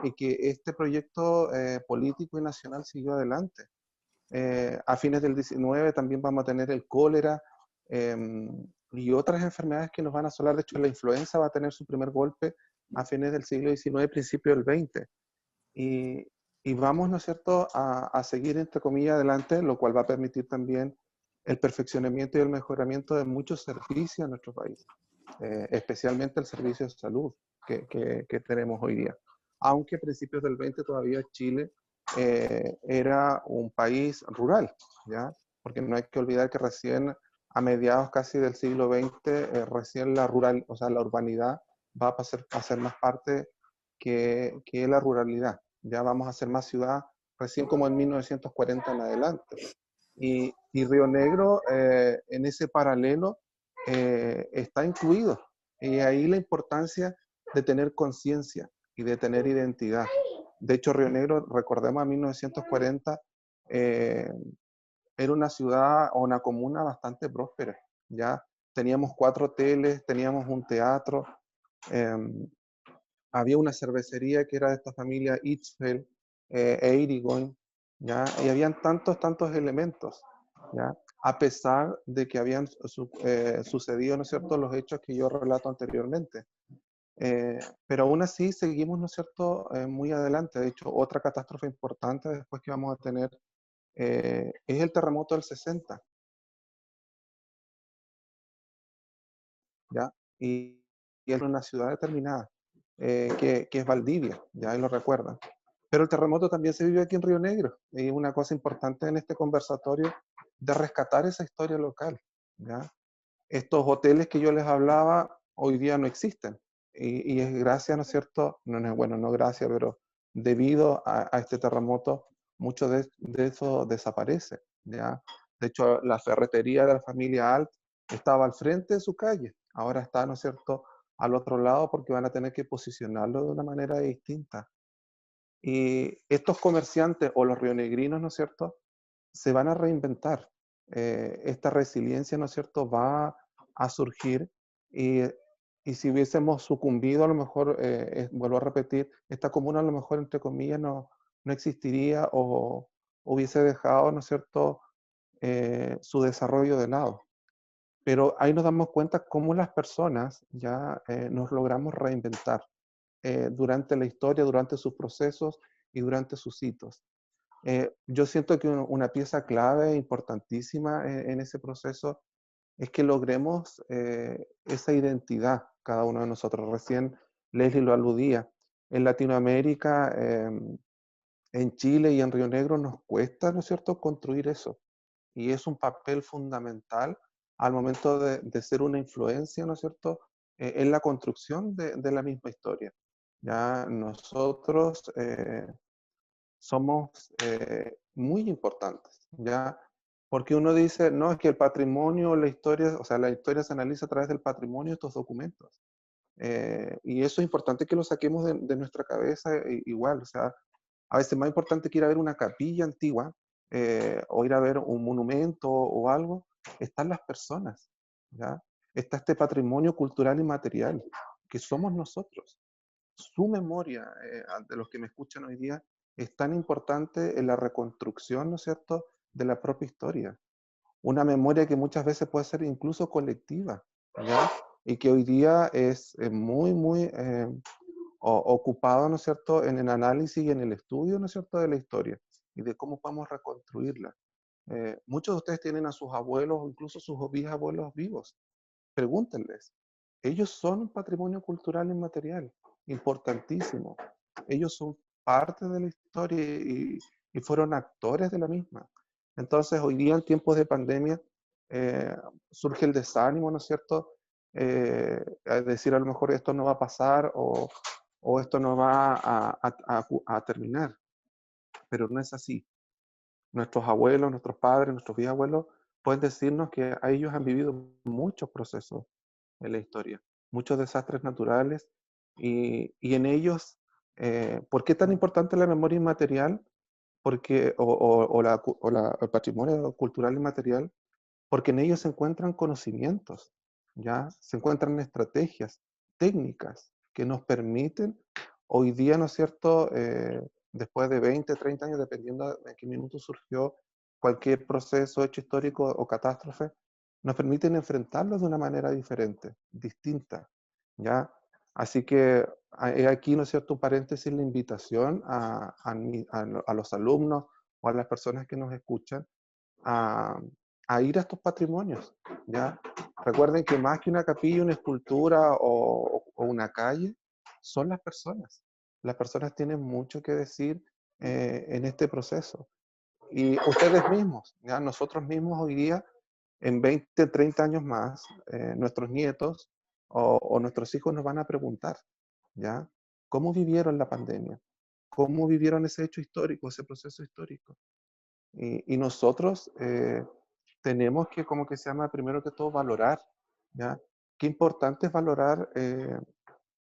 y que este proyecto político y nacional siguió adelante. A fines del 19 también vamos a tener el cólera y otras enfermedades que nos van a asolar. De hecho, la influenza va a tener su primer golpe a fines del siglo XIX, principio del XX. Y vamos, ¿no es cierto?, a seguir, entre comillas, adelante, lo cual va a permitir también el perfeccionamiento y el mejoramiento de muchos servicios en nuestro país, especialmente el servicio de salud que tenemos hoy día. Aunque a principios del 20 todavía Chile era un país rural, ¿ya? Porque no hay que olvidar que recién a mediados casi del siglo XX, recién la urbanidad va a ser más parte que la ruralidad. Ya vamos a ser más ciudad recién como en 1940 en adelante. Y Río Negro en ese paralelo está incluido. Y ahí la importancia de tener conciencia y de tener identidad. De hecho, Río Negro, recordemos a 1940, era una ciudad o una comuna bastante próspera. Ya teníamos 4 hoteles, teníamos un teatro, había una cervecería que era de esta familia Itzfeld, Eirigoyen, ¿ya? Y habían tantos elementos, ¿ya? A pesar de que habían sucedido, ¿no es cierto?, los hechos que yo relato anteriormente. Pero aún así seguimos, ¿no es cierto?, muy adelante. De hecho, otra catástrofe importante después que vamos a tener es el terremoto del 60, ¿ya? Y es una ciudad determinada, que es Valdivia, ya ahí lo recuerdan. Pero el terremoto también se vive aquí en Río Negro, y una cosa importante en este conversatorio de rescatar esa historia local, ¿ya? Estos hoteles que yo les hablaba hoy día no existen. Y es gracias, ¿no es cierto? No, bueno, no gracias, pero debido a este terremoto, mucho de eso desaparece, ¿ya? De hecho, la ferretería de la familia Alt estaba al frente de su calle. Ahora está, ¿no es cierto?, al otro lado porque van a tener que posicionarlo de una manera distinta. Y estos comerciantes o los rionegrinos, ¿no es cierto?, se van a reinventar. Esta resiliencia, ¿no es cierto?, va a surgir y, y si hubiésemos sucumbido, a lo mejor, vuelvo a repetir, esta comuna a lo mejor, entre comillas, no existiría o hubiese dejado, ¿no es cierto?, su desarrollo de lado. Pero ahí nos damos cuenta cómo las personas ya nos logramos reinventar durante la historia, durante sus procesos y durante sus hitos. Yo siento que una pieza clave importantísima en ese proceso es que logremos esa identidad cada uno de nosotros. Recién Leslie lo aludía. En Latinoamérica, en Chile y en Río Negro nos cuesta, ¿no es cierto?, construir eso. Y es un papel fundamental al momento de ser una influencia, ¿no es cierto?, en la construcción de la misma historia. Ya nosotros somos muy importantes, ¿ya? Porque uno dice, no, es que el patrimonio, la historia, o sea, la historia se analiza a través del patrimonio de estos documentos. Y eso es importante que lo saquemos de nuestra cabeza igual, o sea, a veces más importante que ir a ver una capilla antigua o ir a ver un monumento o algo, están las personas, ¿ya? Está este patrimonio cultural y material, que somos nosotros. Su memoria, de los que me escuchan hoy día, es tan importante en la reconstrucción, ¿no es cierto?, de la propia historia. Una memoria que muchas veces puede ser incluso colectiva, ¿ya? Y que hoy día es muy, muy ocupado, ¿no es cierto?, en el análisis y en el estudio, ¿no es cierto?, de la historia y de cómo podemos reconstruirla. Muchos de ustedes tienen a sus abuelos o incluso sus bisabuelos vivos. Pregúntenles. Ellos son un patrimonio cultural inmaterial, importantísimo. Ellos son parte de la historia y fueron actores de la misma. Entonces, hoy día en tiempos de pandemia, surge el desánimo, ¿no es cierto? A decir a lo mejor esto no va a pasar o esto no va a terminar, pero no es así. Nuestros abuelos, nuestros padres, nuestros bisabuelos pueden decirnos que a ellos han vivido muchos procesos en la historia, muchos desastres naturales y en ellos, ¿por qué tan importante la memoria inmaterial? Porque, el patrimonio cultural inmaterial, porque en ellos se encuentran conocimientos, ¿ya? Se encuentran estrategias, técnicas que nos permiten hoy día, ¿no es cierto?, después de 20, 30 años, dependiendo de en qué minuto surgió cualquier proceso, hecho histórico o catástrofe, nos permiten enfrentarlos de una manera diferente, distinta, ¿ya? Así que he aquí, ¿no es cierto?, un paréntesis, la invitación a los alumnos o a las personas que nos escuchan a, a ir a estos patrimonios, ¿ya? Recuerden que más que una capilla, una escultura o una calle, son las personas. Las personas tienen mucho que decir en este proceso. Y ustedes mismos, ¿ya? Nosotros mismos hoy día, en 20, 30 años más, nuestros nietos o nuestros hijos nos van a preguntar, ¿ya? ¿Cómo vivieron la pandemia? ¿Cómo vivieron ese hecho histórico, ese proceso histórico? Y nosotros tenemos que, como que se llama, primero que todo, valorar, ¿ya? Qué importante es valorar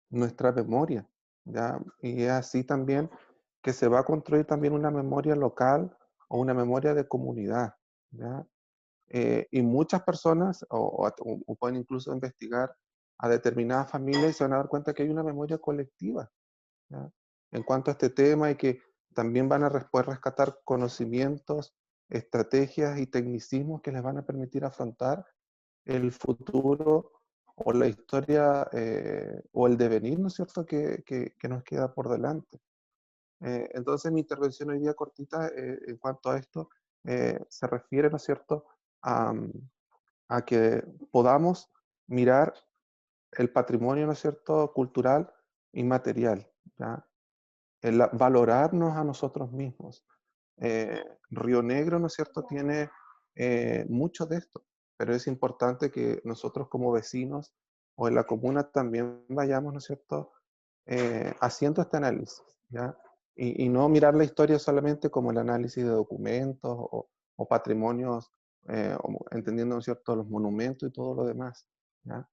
nuestra memoria, ¿ya? Y es así también que se va a construir también una memoria local o una memoria de comunidad, ¿ya? Y muchas personas, o pueden incluso investigar a determinadas familias y se van a dar cuenta que hay una memoria colectiva, ¿ya? En cuanto a este tema y que también van a poder rescatar conocimientos, estrategias y tecnicismos que les van a permitir afrontar el futuro o la historia o el devenir, ¿no es cierto?, que nos queda por delante. Entonces mi intervención hoy día cortita en cuanto a esto se refiere, ¿no es cierto?, a que podamos mirar el patrimonio, ¿no es cierto?, cultural y material, ¿ya? Valorarnos a nosotros mismos. Río Negro, ¿no es cierto?, tiene mucho de esto, pero es importante que nosotros como vecinos o en la comuna también vayamos, ¿no es cierto?, haciendo este análisis, ¿ya? Y no mirar la historia solamente como el análisis de documentos o patrimonios, entendiendo, ¿no es cierto?, los monumentos y todo lo demás, ¿ya?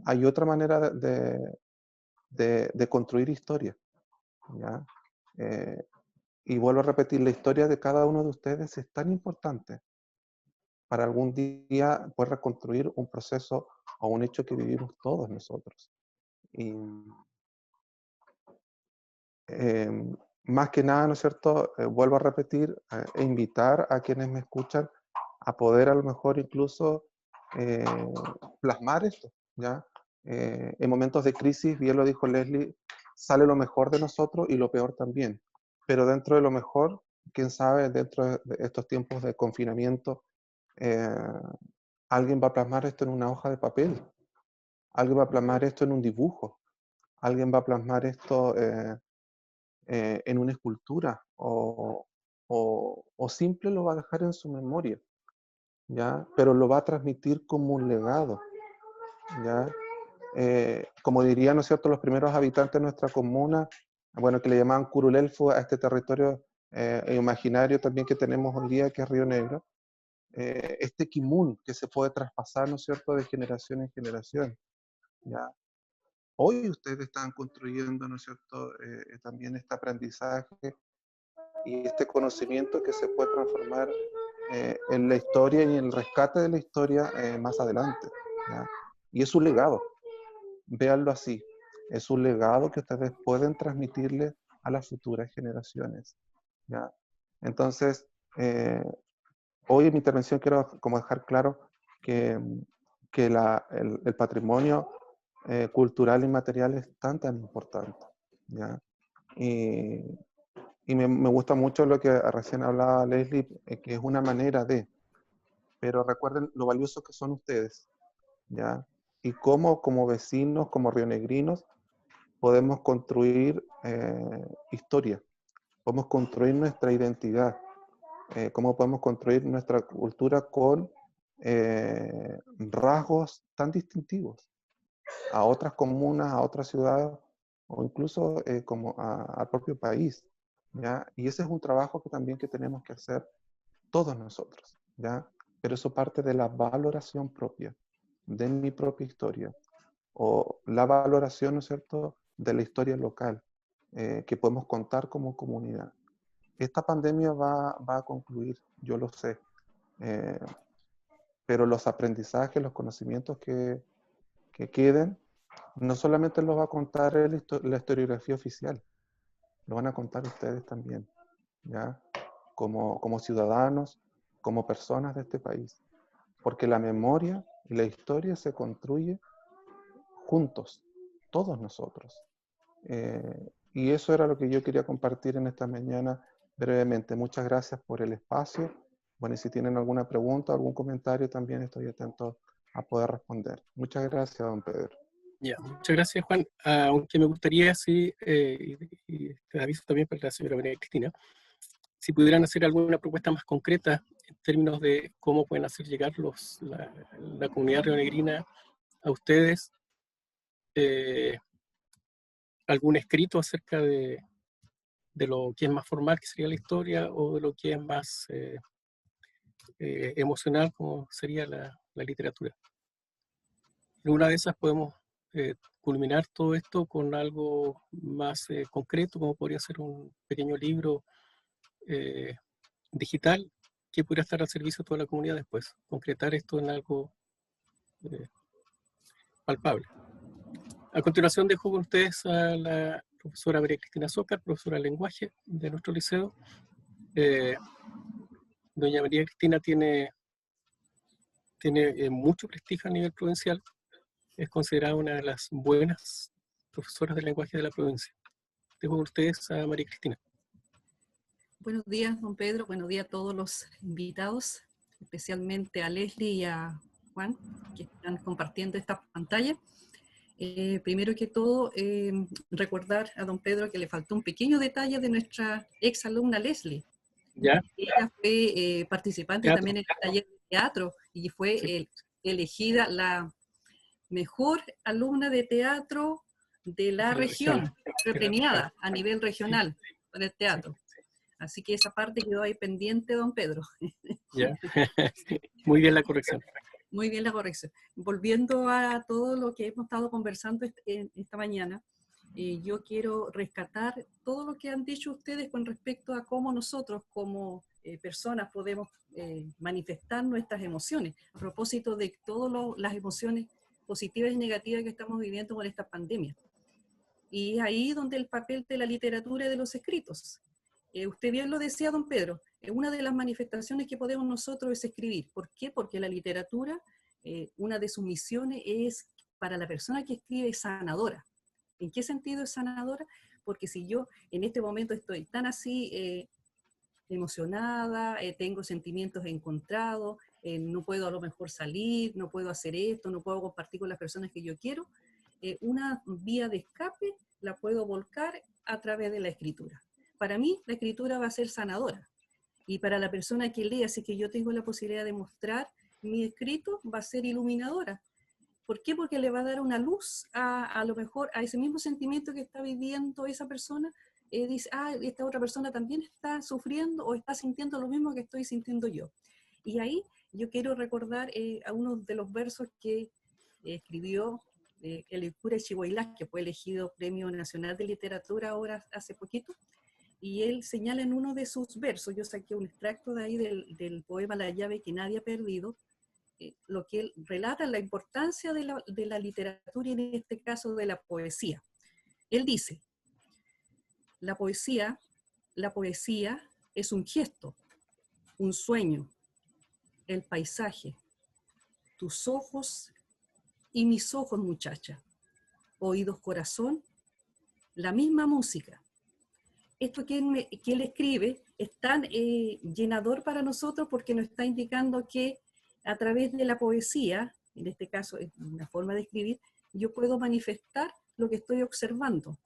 Hay otra manera de construir historia, ¿ya? Y vuelvo a repetir, la historia de cada uno de ustedes es tan importante para algún día poder reconstruir un proceso o un hecho que vivimos todos nosotros. Y más que nada, ¿no es cierto? Vuelvo a repetir e invitar a quienes me escuchan a poder a lo mejor incluso plasmar esto, ¿ya? En momentos de crisis, bien lo dijo Leslie, sale lo mejor de nosotros y lo peor también. Pero dentro de lo mejor, quién sabe, dentro de estos tiempos de confinamiento, alguien va a plasmar esto en una hoja de papel, alguien va a plasmar esto en un dibujo, alguien va a plasmar esto en una escultura o simple lo va a dejar en su memoria, ¿ya? Pero lo va a transmitir como un legado, ¿ya? Como dirían, ¿no es cierto?, los primeros habitantes de nuestra comuna, bueno, que le llamaban Curulelfo a este territorio imaginario también que tenemos hoy día, que es Río Negro, este kimun que se puede traspasar, ¿no es cierto?, de generación en generación, ¿ya? Hoy ustedes están construyendo, ¿no es cierto?, también este aprendizaje y este conocimiento que se puede transformar en la historia y en el rescate de la historia más adelante, ¿ya? Y es un legado, véanlo así, es un legado que ustedes pueden transmitirle a las futuras generaciones, ¿ya? Entonces, hoy en mi intervención quiero como dejar claro que, el patrimonio cultural y material es tan importante, ¿ya? Y me gusta mucho lo que recién hablaba Leslie, que es una manera de, pero recuerden lo valiosos que son ustedes, ¿ya? Y cómo como vecinos, como rionegrinos, podemos construir historia, podemos construir nuestra identidad, cómo podemos construir nuestra cultura con rasgos tan distintivos a otras comunas, a otras ciudades o incluso como al propio país, ¿ya? Y ese es un trabajo que también que tenemos que hacer todos nosotros, ¿ya? Pero eso parte de la valoración propia, de mi propia historia, o la valoración, ¿no es cierto?, de la historia local que podemos contar como comunidad. Esta pandemia va a concluir, yo lo sé, eh, pero los aprendizajes, los conocimientos que queden, no solamente los va a contar la historiografía oficial, lo van a contar ustedes también, ¿ya? Como ciudadanos, como personas de este país. Porque la memoria y la historia se construye juntos, todos nosotros. Y eso era lo que yo quería compartir en esta mañana brevemente. Muchas gracias por el espacio. Bueno, y si tienen alguna pregunta, algún comentario, también estoy atento a poder responder. Muchas gracias, don Pedro. Ya, muchas gracias, Juan. Aunque me gustaría, sí, y te aviso también para la señora María Cristina, si pudieran hacer alguna propuesta más concreta en términos de cómo pueden hacer llegar la comunidad rionegrina a ustedes, algún escrito acerca de lo que es más formal, que sería la historia, o de lo que es más emocional, como sería la literatura. En una de esas podemos culminar todo esto con algo más concreto, como podría ser un pequeño libro digital que pudiera estar al servicio de toda la comunidad después, concretar esto en algo palpable. A continuación dejo con ustedes a la profesora María Cristina Zócar, profesora de lenguaje de nuestro liceo. Doña María Cristina tiene mucho prestigio a nivel provincial, es considerada una de las buenas profesoras de lenguaje de la provincia. Dejo con ustedes a María Cristina. Buenos días, don Pedro. Buenos días a todos los invitados, especialmente a Leslie y a Juan, que están compartiendo esta pantalla. Primero que todo, recordar a don Pedro que le faltó un pequeño detalle de nuestra ex alumna Leslie. ¿Ya? Ella fue participante Teatro. también en el taller de teatro y fue Sí. elegida la mejor alumna de teatro de la De la región, fue premiada Claro. a nivel regional con el teatro. Sí. Así que esa parte quedó ahí pendiente, don Pedro. ¿Ya? Muy bien la corrección. Muy bien la corrección. Volviendo a todo lo que hemos estado conversando esta mañana, yo quiero rescatar todo lo que han dicho ustedes con respecto a cómo nosotros como personas podemos manifestar nuestras emociones, a propósito de todas las emociones positivas y negativas que estamos viviendo con esta pandemia. Y ahí donde el papel de la literatura y de los escritos. Usted bien lo decía, don Pedro, una de las manifestaciones que podemos nosotros es escribir. ¿Por qué? Porque la literatura, una de sus misiones es, para la persona que escribe, es sanadora. ¿En qué sentido es sanadora? Porque si yo en este momento estoy tan así emocionada, tengo sentimientos encontrados, no puedo a lo mejor salir, no puedo hacer esto, no puedo compartir con las personas que yo quiero, una vía de escape la puedo volcar a través de la escritura. Para mí, la escritura va a ser sanadora. Y para la persona que lee, así que yo tengo la posibilidad de mostrar mi escrito, va a ser iluminadora. ¿Por qué? Porque le va a dar una luz a lo mejor a ese mismo sentimiento que está viviendo esa persona. Dice, esta otra persona también está sufriendo o está sintiendo lo mismo que estoy sintiendo yo. Y ahí yo quiero recordar a uno de los versos que escribió el cura Chihuahilá, que fue elegido Premio Nacional de Literatura ahora hace poquito, y él señala en uno de sus versos, yo saqué un extracto de ahí del poema La llave que nadie ha perdido, lo que él relata la importancia de la literatura y en este caso de la poesía. Él dice, la poesía es un gesto, un sueño, el paisaje, tus ojos y mis ojos, muchacha, oídos, corazón, la misma música. Esto que él escribe es tan llenador para nosotros porque nos está indicando que a través de la poesía, en este caso es una forma de escribir, yo puedo manifestar lo que estoy observando,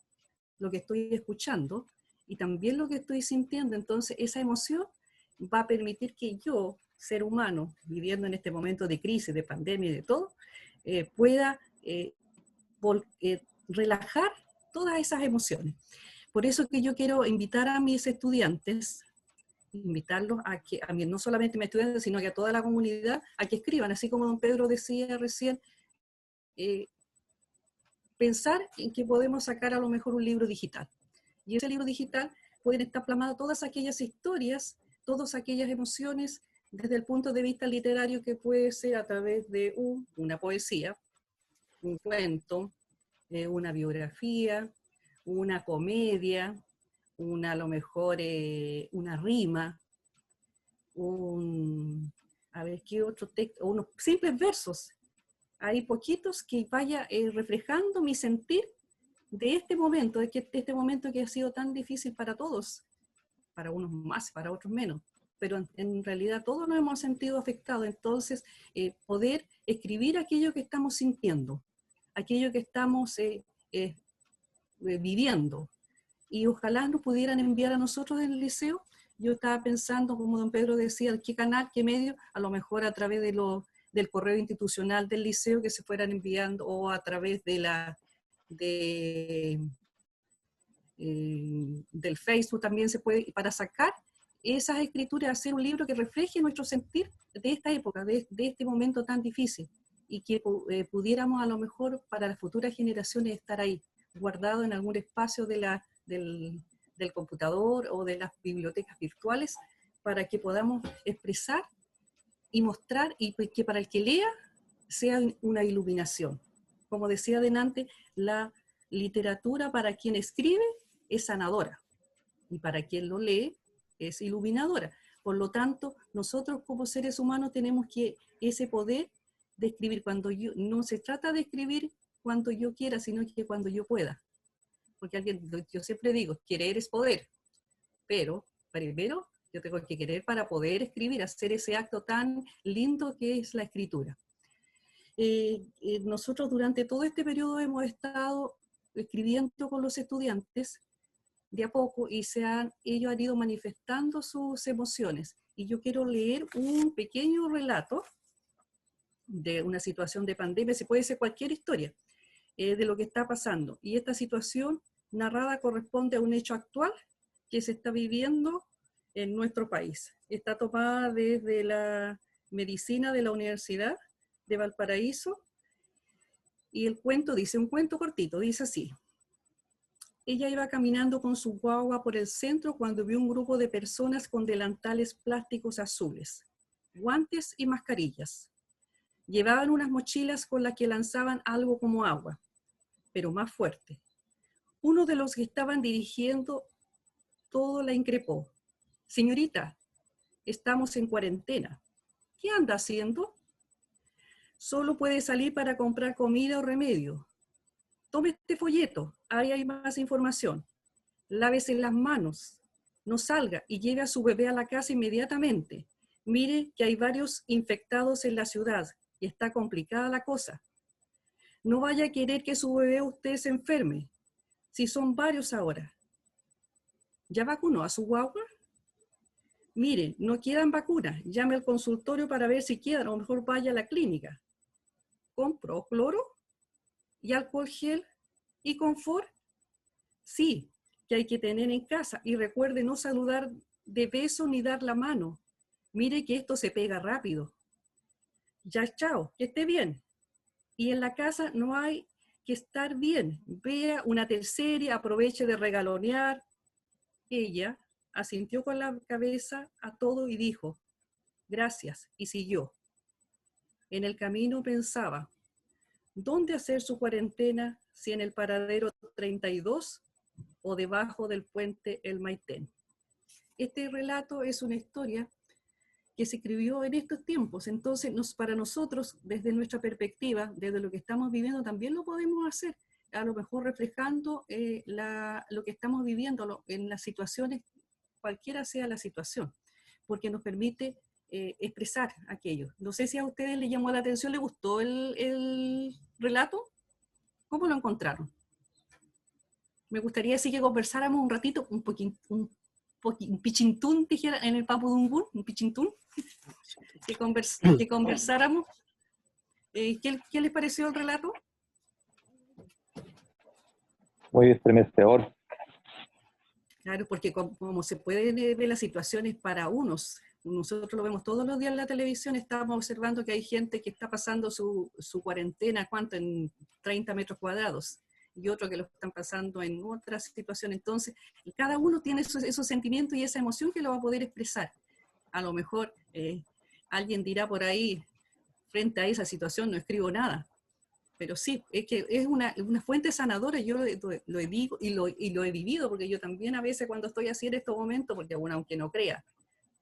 lo que estoy escuchando y también lo que estoy sintiendo. Entonces esa emoción va a permitir que yo, ser humano, viviendo en este momento de crisis, de pandemia y de todo, pueda relajar todas esas emociones. Por eso que yo quiero invitar a mis estudiantes, invitarlos a que, no solamente a mis estudiantes, sino que a toda la comunidad, a que escriban, así como don Pedro decía recién, pensar en que podemos sacar a lo mejor un libro digital. Y ese libro digital pueden estar plasmadas todas aquellas historias, todas aquellas emociones, desde el punto de vista literario que puede ser a través de una poesía, un cuento, una biografía, una comedia, a lo mejor una rima, a ver qué otro texto, unos simples versos. Hay poquitos que vaya reflejando mi sentir de este momento, de este momento que ha sido tan difícil para todos, para unos más, para otros menos, pero en realidad todos nos hemos sentido afectados. Entonces poder escribir aquello que estamos sintiendo, aquello que estamos viviendo, y ojalá nos pudieran enviar a nosotros en el liceo. Yo estaba pensando, como don Pedro decía, qué canal, qué medio, a lo mejor a través del correo institucional del liceo que se fueran enviando, o a través del Facebook también se puede, para sacar esas escrituras, hacer un libro que refleje nuestro sentir de esta época, de este momento tan difícil, y que pudiéramos a lo mejor para las futuras generaciones estar ahí, guardado en algún espacio del computador o de las bibliotecas virtuales, para que podamos expresar y mostrar, y que para el que lea sea una iluminación. Como decía delante, la literatura para quien escribe es sanadora, y para quien lo lee es iluminadora. Por lo tanto, nosotros como seres humanos tenemos ese poder de escribir cuando yo, no se trata de escribir cuando yo quiera, sino que cuando yo pueda. Porque yo siempre digo, querer es poder, pero primero yo tengo que querer para poder escribir, hacer ese acto tan lindo que es la escritura. Nosotros durante todo este periodo hemos estado escribiendo con los estudiantes de a poco y ellos han ido manifestando sus emociones. Y yo quiero leer un pequeño relato de una situación de pandemia, se puede ser cualquier historia, de lo que está pasando. Y esta situación narrada corresponde a un hecho actual que se está viviendo en nuestro país. Está tomada desde la medicina de la Universidad de Valparaíso, y el cuento dice, un cuento cortito, dice así: ella iba caminando con su guagua por el centro cuando vio un grupo de personas con delantales plásticos azules, guantes y mascarillas. Llevaban unas mochilas con las que lanzaban algo como agua, pero más fuerte. Uno de los que estaban dirigiendo todo la increpó: señorita, estamos en cuarentena. ¿Qué anda haciendo? Solo puede salir para comprar comida o remedio. Tome este folleto, ahí hay más información. Lávese las manos, no salga y lleve a su bebé a la casa inmediatamente. Mire que hay varios infectados en la ciudad y está complicada la cosa. No vaya a querer que su bebé usted se enferme, si son varios ahora. ¿Ya vacunó a su guagua? Mire, no quedan vacunas, llame al consultorio para ver si quedan, o mejor vaya a la clínica. ¿Compró cloro y alcohol gel y confort? Sí, que hay que tener en casa, y recuerde no saludar de beso ni dar la mano. Mire que esto se pega rápido. Ya, chao, que esté bien. Y en la casa no hay que estar bien. Vea una teleserie, aproveche de regalonear. Ella asintió con la cabeza a todo y dijo, gracias, y siguió. En el camino pensaba, ¿dónde hacer su cuarentena si en el paradero 32 o debajo del puente El Maitén? Este relato es una historia que se escribió en estos tiempos, entonces para nosotros, desde nuestra perspectiva, desde lo que estamos viviendo, también lo podemos hacer, a lo mejor reflejando lo que estamos viviendo en las situaciones, cualquiera sea la situación, porque nos permite expresar aquello. No sé si a ustedes les llamó la atención, ¿les gustó el relato? ¿Cómo lo encontraron? Me gustaría decir que conversáramos un ratito, un pichintún, dijera en el Papudungún, un pichintún, que conversáramos. ¿Qué les pareció el relato? Muy estremecedor. Claro, porque como se puede ver las situaciones para unos, nosotros lo vemos todos los días en la televisión, estamos observando que hay gente que está pasando su cuarentena, ¿cuánto? En 30 metros cuadrados, y otro que lo están pasando en otra situación. Entonces, cada uno tiene esos sentimientos y esa emoción que lo va a poder expresar. A lo mejor alguien dirá por ahí, frente a esa situación no escribo nada. Pero sí, es que es una fuente sanadora, yo lo he visto y lo he vivido, porque yo también a veces cuando estoy así en estos momentos, porque uno, aunque no crea,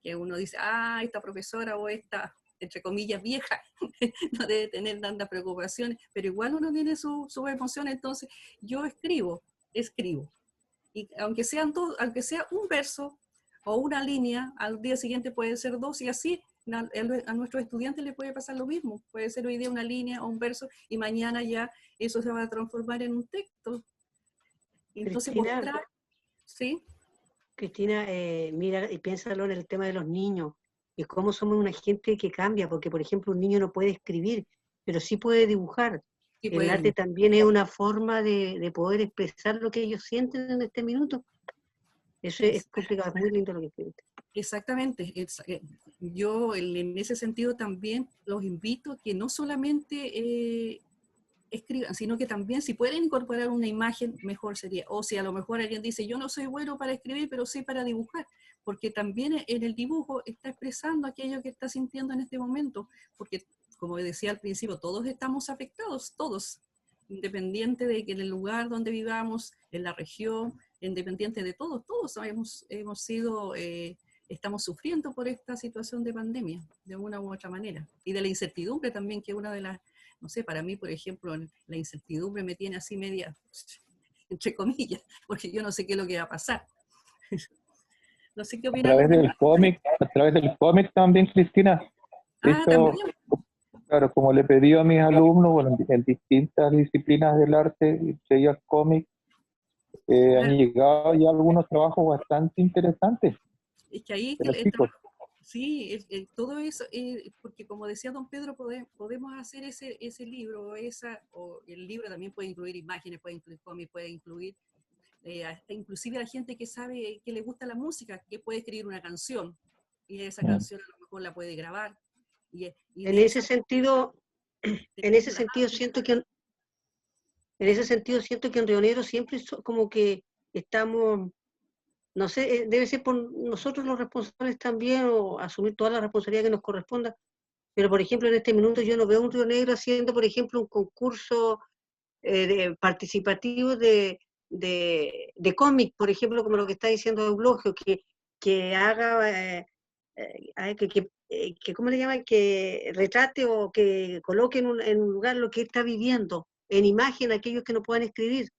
que uno dice, esta profesora o esta, entre comillas, vieja, no debe tener tantas preocupaciones, pero igual uno tiene sus emociones, entonces yo escribo, y aunque sea un verso o una línea, al día siguiente puede ser dos, y así a nuestros estudiantes les puede pasar lo mismo. Puede ser hoy día una línea o un verso y mañana ya eso se va a transformar en un texto. Entonces, Cristina, ¿sí? Cristina, mira y piénsalo en el tema de los niños y cómo somos una gente que cambia, porque por ejemplo un niño no puede escribir, pero sí puede dibujar. Sí, El arte también es una forma de poder expresar lo que ellos sienten en este minuto. Eso es complicado, es muy lindo lo que escribiste. Exactamente. Yo en ese sentido también los invito a que no solamente escriban, sino que también si pueden incorporar una imagen, mejor sería. O si a lo mejor alguien dice, yo no soy bueno para escribir, pero sí para dibujar, porque también en el dibujo está expresando aquello que está sintiendo en este momento, porque como decía al principio, todos estamos afectados, todos, independiente de que en el lugar donde vivamos, en la región, independiente de todos hemos sido estamos sufriendo por esta situación de pandemia, de una u otra manera. Y de la incertidumbre también, que una de las, no sé, para mí, por ejemplo, la incertidumbre me tiene así media, entre comillas, porque yo no sé qué es lo que va a pasar. No sé qué A opinan través los del demás. cómic también, Cristina. De Ah, hecho, también. claro, como le pedí a mis alumnos, bueno, en distintas disciplinas del arte, entre ellas cómic, han Claro. llegado ya algunos trabajos bastante interesantes Es que ahí de los el chicos. sí, todo eso, porque como decía don Pedro, podemos hacer ese libro, o el libro también puede incluir imágenes, puede incluir cómics, puede incluir hasta inclusive a la gente que sabe que le gusta la música, que puede escribir una canción, y esa canción a lo mejor la puede grabar, y En de ese esa sentido, en ese sentido siento que en Río Negro siempre como que estamos, no sé, debe ser por nosotros los responsables también, o asumir toda la responsabilidad que nos corresponda, pero por ejemplo en este minuto yo no veo un Río Negro haciendo, por ejemplo, un concurso participativo de cómic, por ejemplo, como lo que está diciendo Eulogio, que haga, ¿cómo le llaman? Que retrate o que coloque en un lugar lo que está viviendo, en imagen aquellos que no puedan escribir,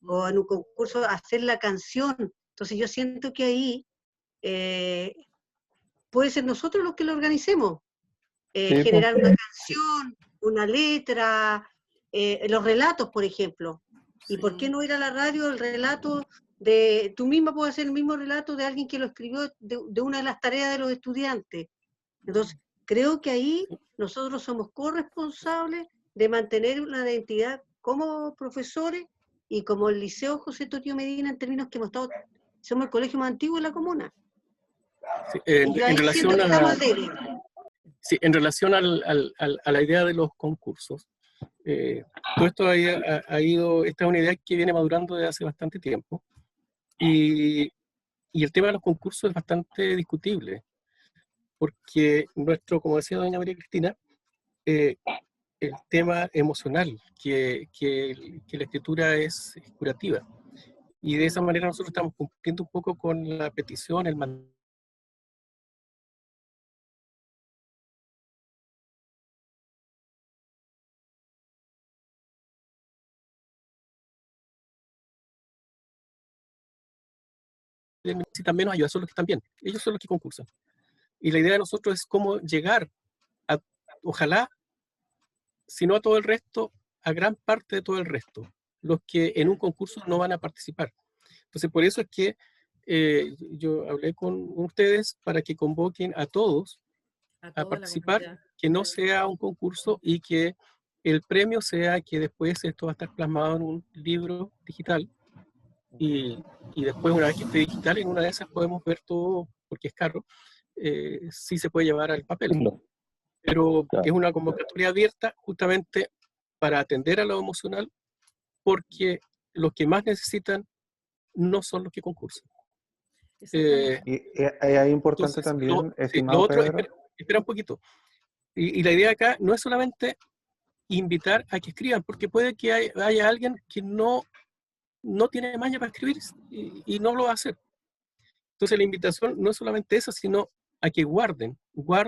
o en un concurso hacer la canción. Entonces yo siento que ahí puede ser nosotros los que lo organicemos, Sí, pues, generar una canción, una letra, los relatos, por ejemplo. ¿Y por qué no ir a la radio el relato de, tú misma puedes hacer el mismo relato de alguien que lo escribió de una de las tareas de los estudiantes? Entonces, creo que ahí nosotros somos corresponsables de mantener una identidad como profesores y como el Liceo José Torio Medina, en términos que hemos estado, somos el colegio más antiguo de la comuna. Sí, Y yo ahí siento que estamos al debe. sí, en relación a la idea de los concursos, todo esto ha ido, esta es una idea que viene madurando desde hace bastante tiempo, y el tema de los concursos es bastante discutible, porque como decía doña María Cristina, el tema emocional, que la escritura es curativa, y de esa manera nosotros estamos cumpliendo un poco con la petición, el mandato necesitan menos ayuda, son los que están bien, ellos son los que concursan. Y la idea de nosotros es cómo llegar a, ojalá, si no a todo el resto, a gran parte de todo el resto, los que en un concurso no van a participar. Entonces, por eso es que yo hablé con ustedes para que convoquen a todos a participar, que no sea un concurso y que el premio sea que después esto va a estar plasmado en un libro digital, y después, una vez que esté digital, en una de esas podemos ver todo, porque es caro, sí se puede llevar al papel. Pero claro, es una convocatoria abierta justamente para atender a lo emocional, porque los que más necesitan no son los que concursan. Y es importante Entonces, también, lo estimado otro, Pedro, espera un poquito. Y la idea acá no es solamente invitar a que escriban, porque puede que haya alguien que no tiene maña para escribir y no lo va a hacer. Entonces la invitación no es solamente esa, sino a que guarden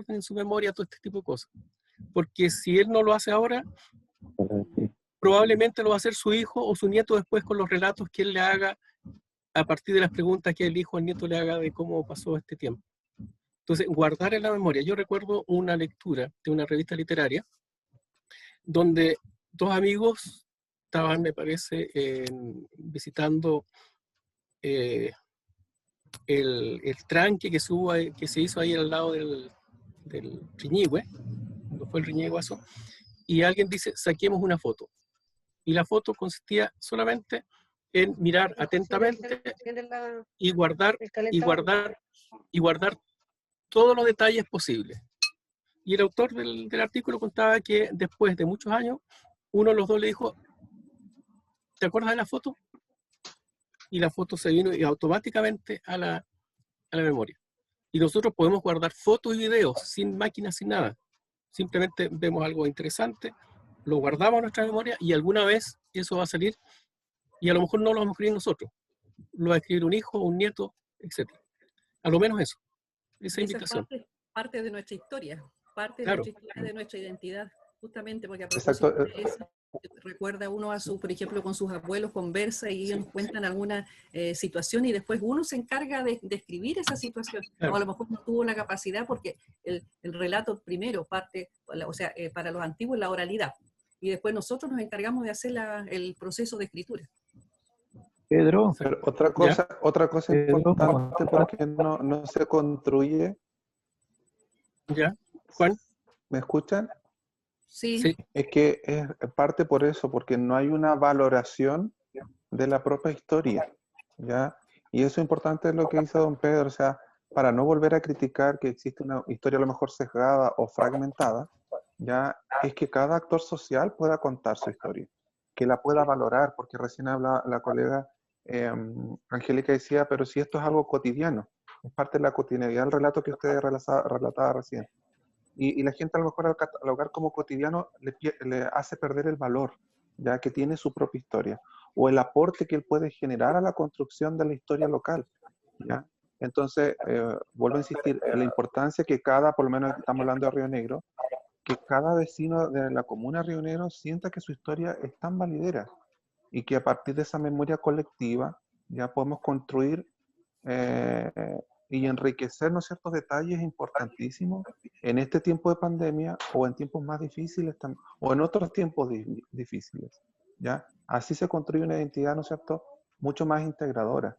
en su memoria todo este tipo de cosas. Porque si él no lo hace ahora, probablemente lo va a hacer su hijo o su nieto después con los relatos que él le haga a partir de las preguntas que el hijo o el nieto le haga de cómo pasó este tiempo. Entonces, guardar en la memoria. Yo recuerdo una lectura de una revista literaria donde dos amigos estaban, me parece, visitando el tranque que se hizo ahí al lado del Riñihue, cuando fue el Riñiguazo, y alguien dice, saquemos una foto. Y la foto consistía solamente en mirar atentamente y guardar todos los detalles posibles. Y el autor del artículo contaba que después de muchos años, uno de los dos le dijo, ¿te acuerdas de la foto? Y la foto se vino automáticamente a la memoria. Y nosotros podemos guardar fotos y videos sin máquinas, sin nada. Simplemente vemos algo interesante, lo guardamos en nuestra memoria y alguna vez eso va a salir, y a lo mejor no lo vamos a escribir nosotros, lo va a escribir un hijo, un nieto, etc. A lo menos eso. esa Esa es invitación. parte de nuestra historia, parte de Claro. nuestra historia, de nuestra identidad, justamente porque a Exacto. propósito de eso, recuerda uno a su, por ejemplo, con sus abuelos, conversa y ellos nos cuentan alguna situación y después uno se encarga de escribir esa situación. Claro. O a lo mejor no tuvo la capacidad porque el relato primero parte, o sea, para los antiguos la oralidad y después nosotros nos encargamos de hacer el proceso de escritura. Pedro, Pero ¿Ya? otra cosa Pedro, importante porque no se construye, ¿Ya? Juan, ¿me escuchan? Sí, sí, Es que es parte por eso, porque no hay una valoración de la propia historia, ¿ya? Y eso es importante lo que dice don Pedro, o sea, para no volver a criticar que existe una historia a lo mejor sesgada o fragmentada, ya es que cada actor social pueda contar su historia, que la pueda valorar, porque recién habla la colega Angélica decía, pero si esto es algo cotidiano, es parte de la cotidianidad del relato que usted relataba recién. Y la gente a lo mejor al catalogar como cotidiano le hace perder el valor, ya que tiene su propia historia, o el aporte que él puede generar a la construcción de la historia local, ¿ya? Entonces, vuelvo a insistir, en la importancia que cada, por lo menos estamos hablando de Río Negro, que cada vecino de la comuna de Río Negro sienta que su historia es tan validera y que a partir de esa memoria colectiva ya podemos construir eh, y enriquecernos ciertos detalles importantísimos en este tiempo de pandemia o en tiempos más difíciles o en otros tiempos difíciles, ¿ya? Así se construye una identidad, ¿no es cierto?, mucho más integradora.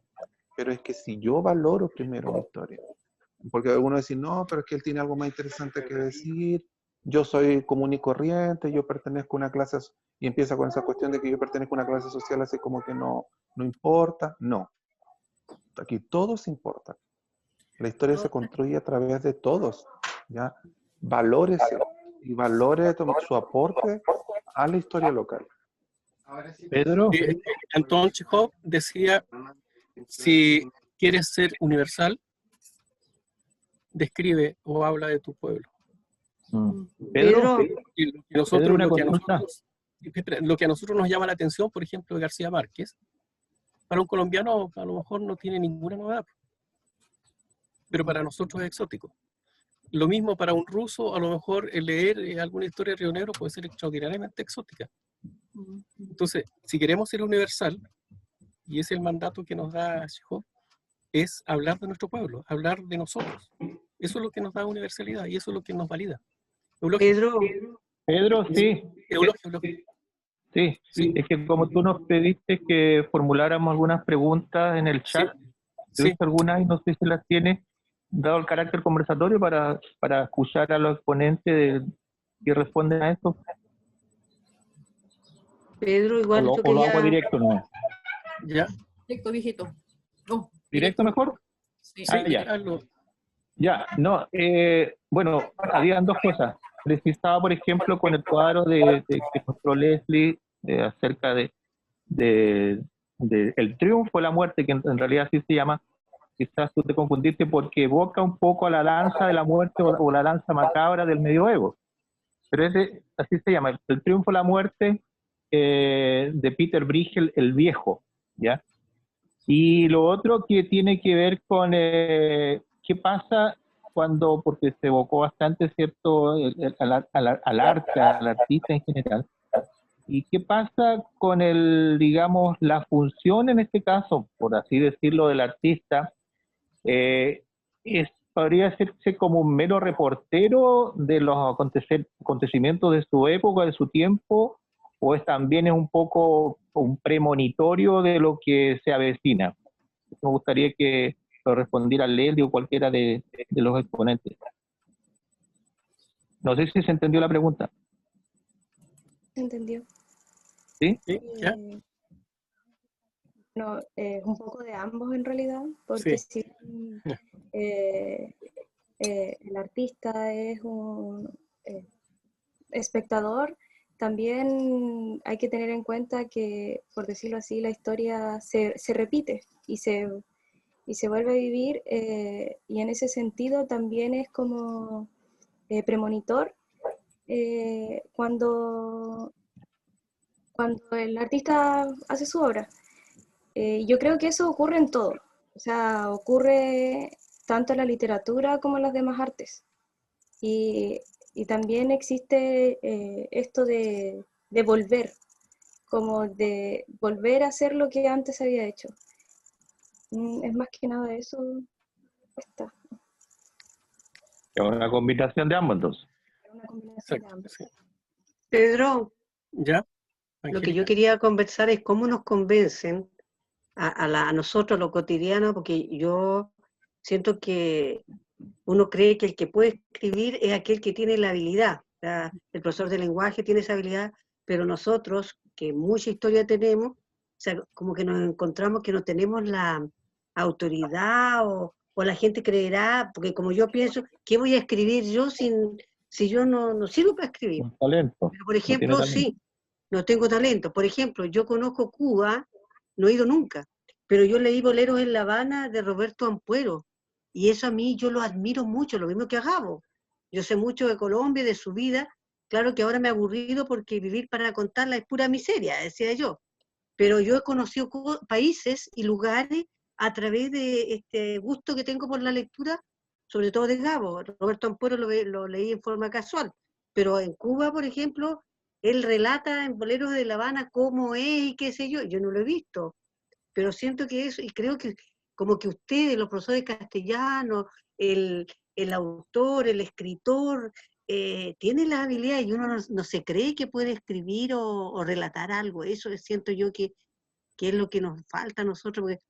Pero es que si yo valoro primero mi historia, porque algunos dicen, no, pero es que él tiene algo más interesante que decir, yo soy común y corriente, yo pertenezco a una clase, y empieza con esa cuestión de que yo pertenezco a una clase social, así como que no importa. No, aquí todos importan. La historia se construye a través de todos, ¿ya? Valórese y valore su aporte a la historia local. Pedro, Anton Chekhov decía, si quieres ser universal, describe o habla de tu pueblo. Pedro, Y Pedro, una lo que consulta. a nosotros nos llama la atención, por ejemplo, de García Márquez, para un colombiano a lo mejor no tiene ninguna novedad, pero para nosotros es exótico. Lo mismo para un ruso, a lo mejor el leer alguna historia de Río Negro puede ser extraordinariamente exótica. Entonces, si queremos ser universal, y es el mandato que nos da Chekhov, es hablar de nuestro pueblo, hablar de nosotros. Eso es lo que nos da universalidad y eso es lo que nos valida. Eulogio. Pedro, sí, Eulogio. sí, Sí. es que como tú nos pediste que formuláramos algunas preguntas en el chat, Sí. he visto algunas y no sé si las tienes, dado el carácter conversatorio para escuchar a los ponentes que responden a esto. Pedro, igual yo O lo hago quería... directo, ¿no? Ya. directo, viejito. Oh, ¿Directo mejor? Sí. Ya. Hazlo. Ya, no, bueno, habían dos cosas. Precisaba, por ejemplo, con el cuadro que mostró Leslie acerca de el triunfo de la muerte, que en realidad así se llama. Quizás tú te confundiste porque evoca un poco a la danza de la muerte o la danza macabra del medioevo. Pero así se llama, el triunfo de la muerte de Peter Bruegel el Viejo, ¿ya? Y lo otro que tiene que ver con qué pasa cuando, porque se evocó bastante, ¿cierto?, al arte, al artista en general. ¿Y qué pasa con digamos, la función en este caso, por así decirlo, del artista? Podría serse como un mero reportero de los acontecimientos de su época, de su tiempo, o también es un poco un premonitorio de lo que se avecina. Me gustaría que lo respondiera Leslie o cualquiera de los exponentes. No sé si se entendió la pregunta. ¿Se entendió? ¿Sí? ¿Ya? No, un poco de ambos en realidad, porque Sí. si el artista es un espectador, también hay que tener en cuenta que, por decirlo así, la historia se repite y se vuelve a vivir, y en ese sentido también es como premonitor cuando el artista hace su obra. Yo creo que eso ocurre en todo, o sea, ocurre tanto en la literatura como en las demás artes. Y también existe esto de volver, como de volver a hacer lo que antes se había hecho. Es más que nada eso. Está. Es una combinación de ambos, entonces. Una combinación de Exacto, ambos. sí. Pedro, ¿Ya? lo que Angélica. yo quería conversar es cómo nos convencen a nosotros, lo cotidiano, porque yo siento que uno cree que el que puede escribir es aquel que tiene la habilidad. O sea, el profesor de lenguaje tiene esa habilidad, pero nosotros, que mucha historia tenemos, o sea, como que nos encontramos que no tenemos la autoridad o la gente creerá, porque como yo pienso, ¿qué voy a escribir yo si yo no sirvo para escribir? Un talento. Pero, por No tiene ejemplo, talento. sí, no tengo talento. Por ejemplo, yo conozco Cuba, no he ido nunca, pero yo leí Boleros en La Habana de Roberto Ampuero, y eso a mí yo lo admiro mucho, lo mismo que a Gabo. Yo sé mucho de Colombia, de su vida. Claro que ahora me he aburrido porque vivir para contarla es pura miseria, decía yo. Pero yo he conocido países y lugares a través de este gusto que tengo por la lectura, sobre todo de Gabo. Roberto Ampuero lo leí en forma casual, pero en Cuba, por ejemplo, él relata en Boleros de La Habana cómo es y qué sé yo no lo he visto, pero siento que eso, y creo que como que ustedes, los profesores castellanos, el autor, el escritor, tienen la habilidad y uno no se cree que puede escribir o relatar algo. Eso siento yo que es lo que nos falta a nosotros, porque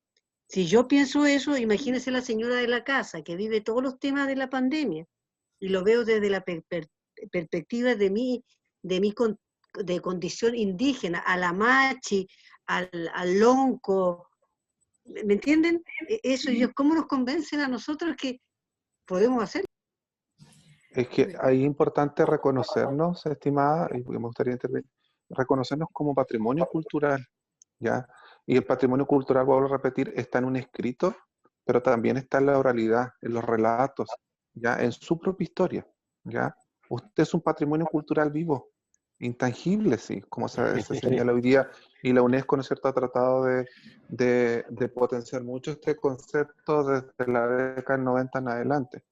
si yo pienso eso, imagínese la señora de la casa que vive todos los temas de la pandemia, y lo veo desde la perspectiva de de condición indígena, a la machi, al lonco, ¿me entienden? Eso, ellos, ¿cómo nos convencen a nosotros que podemos hacer? Es que ahí es importante reconocernos, estimada, y me gustaría intervenir, reconocernos como patrimonio cultural, ¿ya? Y el patrimonio cultural, vuelvo a repetir, está en un escrito, pero también está en la oralidad, en los relatos, ¿ya? En su propia historia, ¿ya? Usted es un patrimonio cultural vivo, intangible, sí, como se señala hoy día, y la UNESCO, ¿no es cierto?, ha tratado de potenciar mucho este concepto desde la década del 90 en adelante.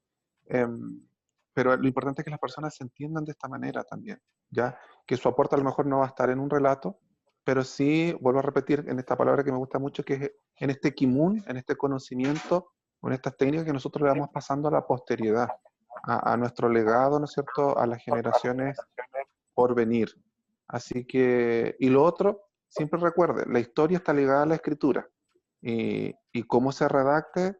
Pero lo importante es que las personas se entiendan de esta manera también, ¿ya? Que su aporte a lo mejor no va a estar en un relato, pero sí, vuelvo a repetir en esta palabra que me gusta mucho, que es en este kimun, en este conocimiento, en estas técnicas que nosotros le vamos pasando a la posteridad, a nuestro legado, ¿no es cierto?, a las generaciones por venir. Así que, y lo otro, siempre recuerde, la historia está ligada a la escritura, y cómo se redacte,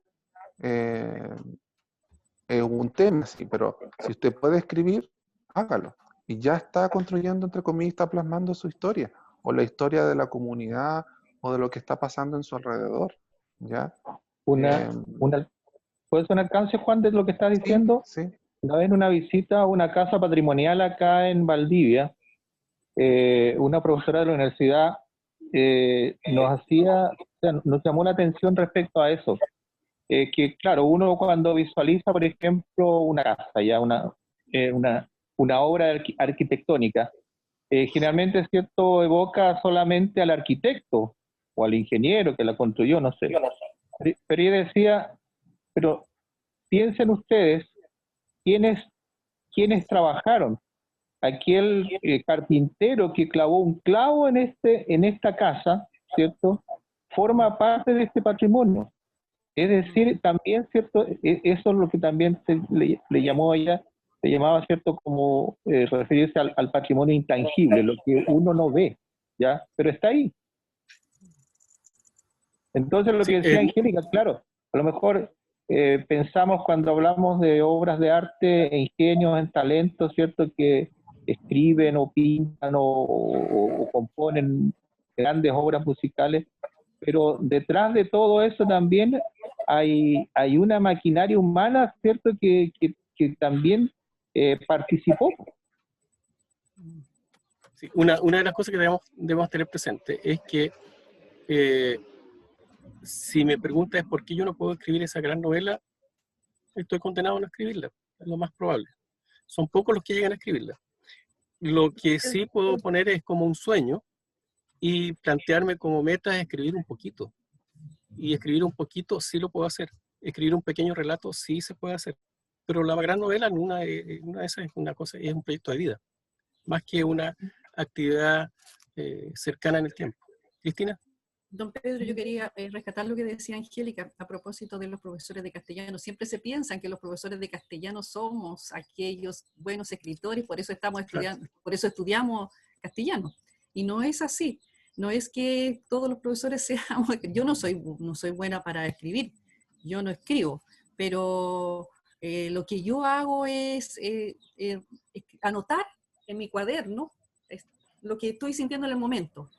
es un tema, sí, pero si usted puede escribir, hágalo. Y ya está construyendo, entre comillas, está plasmando su historia, o la historia de la comunidad, o de lo que está pasando en su alrededor. ¿Ya? ¿Puede ser un alcance, Juan, de lo que estás diciendo? Sí. Una vez en una visita a una casa patrimonial acá en Valdivia, una profesora de la universidad nos llamó la atención respecto a eso. Que claro, uno cuando visualiza, por ejemplo, una casa, ya una obra arquitectónica, generalmente, es cierto, evoca solamente al arquitecto o al ingeniero que la construyó, no sé. Pero ella decía, pero piensen ustedes quiénes trabajaron. Aquel carpintero que clavó un clavo en esta casa, ¿cierto?, forma parte de este patrimonio. Es decir, también, ¿cierto?, eso es lo que también le llamó a ella, se llamaba, ¿cierto?, como referirse al patrimonio intangible, lo que uno no ve, ¿ya? Pero está ahí. Entonces, lo que decía Angélica, claro, a lo mejor pensamos cuando hablamos de obras de arte e ingenios en talento, ¿cierto?, que escriben o pintan o componen grandes obras musicales, pero detrás de todo eso también hay una maquinaria humana, ¿cierto?, que también participó. Sí, una de las cosas que debemos tener presente es que si me preguntas por qué yo no puedo escribir esa gran novela, estoy condenado a no escribirla, es lo más probable. Son pocos los que llegan a escribirla. Lo que sí puedo poner es como un sueño y plantearme como meta escribir un poquito. Y escribir un poquito sí lo puedo hacer. escribir un pequeño relato sí se puede hacer, pero la gran novela en una de esas es una cosa, es un proyecto de vida, más que una actividad cercana en el tiempo. Cristina. Don Pedro, yo quería rescatar lo que decía Angélica a propósito de los profesores de castellano. Siempre se piensan que los profesores de castellano somos aquellos buenos escritores, por eso estamos estudiando, por eso estudiamos castellano. Y no es así. No es que todos los profesores seamos, yo no soy buena para escribir, yo no escribo, pero lo que yo hago es anotar en mi cuaderno lo que estoy sintiendo en el momento,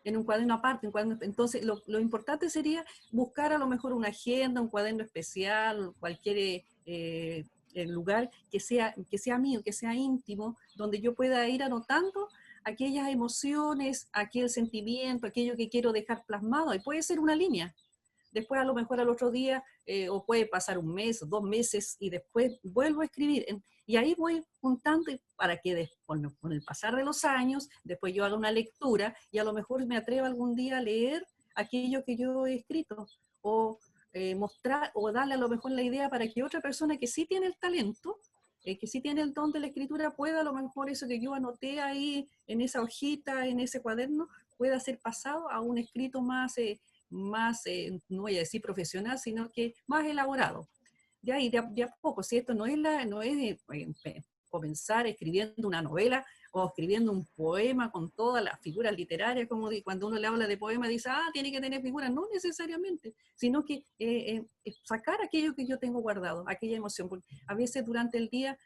en un cuaderno aparte. Entonces, lo importante sería buscar a lo mejor una agenda, un cuaderno especial, cualquier lugar que sea mío, que sea íntimo, donde yo pueda ir anotando aquellas emociones, aquel sentimiento, aquello que quiero dejar plasmado. Y puede ser una línea. Después a lo mejor al otro día, o puede pasar un mes, 2 meses, y después vuelvo a escribir. Y ahí voy juntando para que con el pasar de los años, después yo haga una lectura y a lo mejor me atrevo algún día a leer aquello que yo he escrito, o mostrar, o darle a lo mejor la idea para que otra persona que sí tiene el talento, que sí tiene el don de la escritura, pueda a lo mejor eso que yo anoté ahí en esa hojita, en ese cuaderno, pueda ser pasado a un escrito más, no voy a decir profesional, sino que más elaborado. De ahí, de a poco, si esto no es comenzar escribiendo una novela o escribiendo un poema con todas las figuras literarias, como cuando uno le habla de poema, dice, tiene que tener figuras, no necesariamente, sino que sacar aquello que yo tengo guardado, aquella emoción, porque a veces durante el día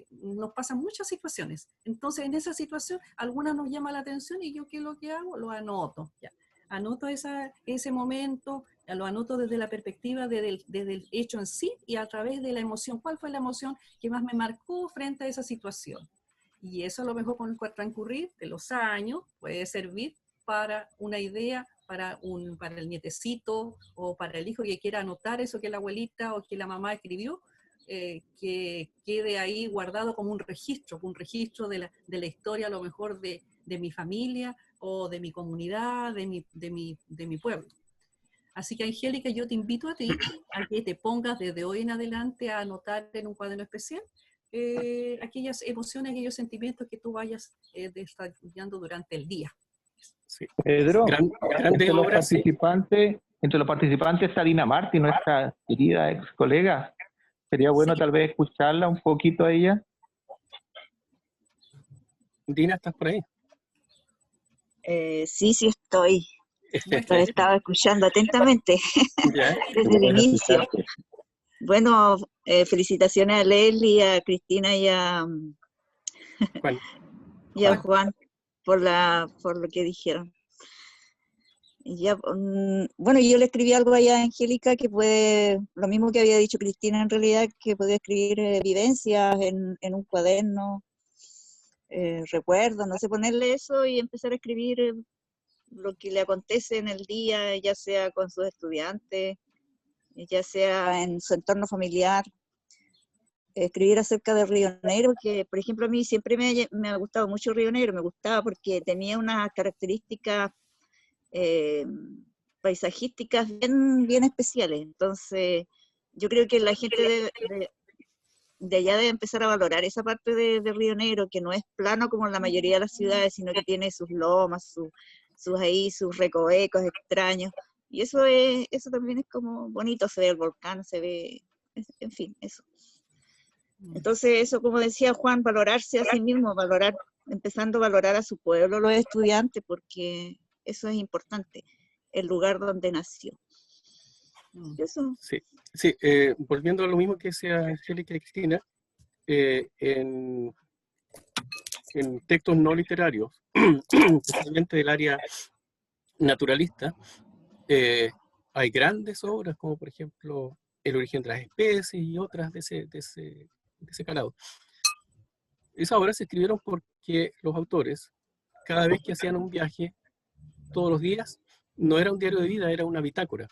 nos pasan muchas situaciones, entonces en esa situación alguna nos llama la atención y yo ¿qué es lo que hago? Lo anoto, ya. Anoto ese momento, lo anoto desde la perspectiva desde el hecho en sí y a través de la emoción. ¿Cuál fue la emoción que más me marcó frente a esa situación? Y eso a lo mejor con el transcurrir de los años puede servir para una idea, para el nietecito o para el hijo que quiera anotar eso que la abuelita o que la mamá escribió, que quede ahí guardado como un registro de la historia a lo mejor de mi familia o de mi comunidad, de mi pueblo. Así que, Angélica, yo te invito a ti a que te pongas desde hoy en adelante a anotar en un cuaderno especial aquellas emociones, aquellos sentimientos que tú vayas desarrollando durante el día. Sí. Pedro, Entre los participantes está Dina Martí, nuestra querida ex colega. Sería bueno tal vez escucharla un poquito a ella. Dina, ¿estás por ahí? Sí estoy. Lo he estado escuchando atentamente desde el inicio. Bueno, felicitaciones a Leslie, a Cristina y a Juan por lo que dijeron. Ya, bueno, yo le escribí algo allá a Angélica que puede, lo mismo que había dicho Cristina en realidad, que puede escribir vivencias en un cuaderno, recuerdos, no sé, ponerle eso y empezar a escribir lo que le acontece en el día, ya sea con sus estudiantes, ya sea en su entorno familiar. Escribir acerca de Río Negro, que por ejemplo a mí siempre me ha gustado mucho Río Negro, me gustaba porque tenía unas características paisajísticas bien especiales. Entonces yo creo que la gente de allá debe empezar a valorar esa parte de Río Negro, que no es plano como en la mayoría de las ciudades, sino que tiene sus lomas, sus recovecos extraños, y eso también es como bonito, se ve el volcán, se ve, en fin, eso. Entonces eso, como decía Juan, valorarse a sí mismo, empezando a valorar a su pueblo, los estudiantes, porque eso es importante, el lugar donde nació. Eso. Sí, volviendo a lo mismo que decía Angélica y Cristina, en textos no literarios, especialmente del área naturalista, hay grandes obras como por ejemplo El origen de las especies y otras de ese calado. Esas obras se escribieron porque los autores, cada vez que hacían un viaje, todos los días, no era un diario de vida, era una bitácora.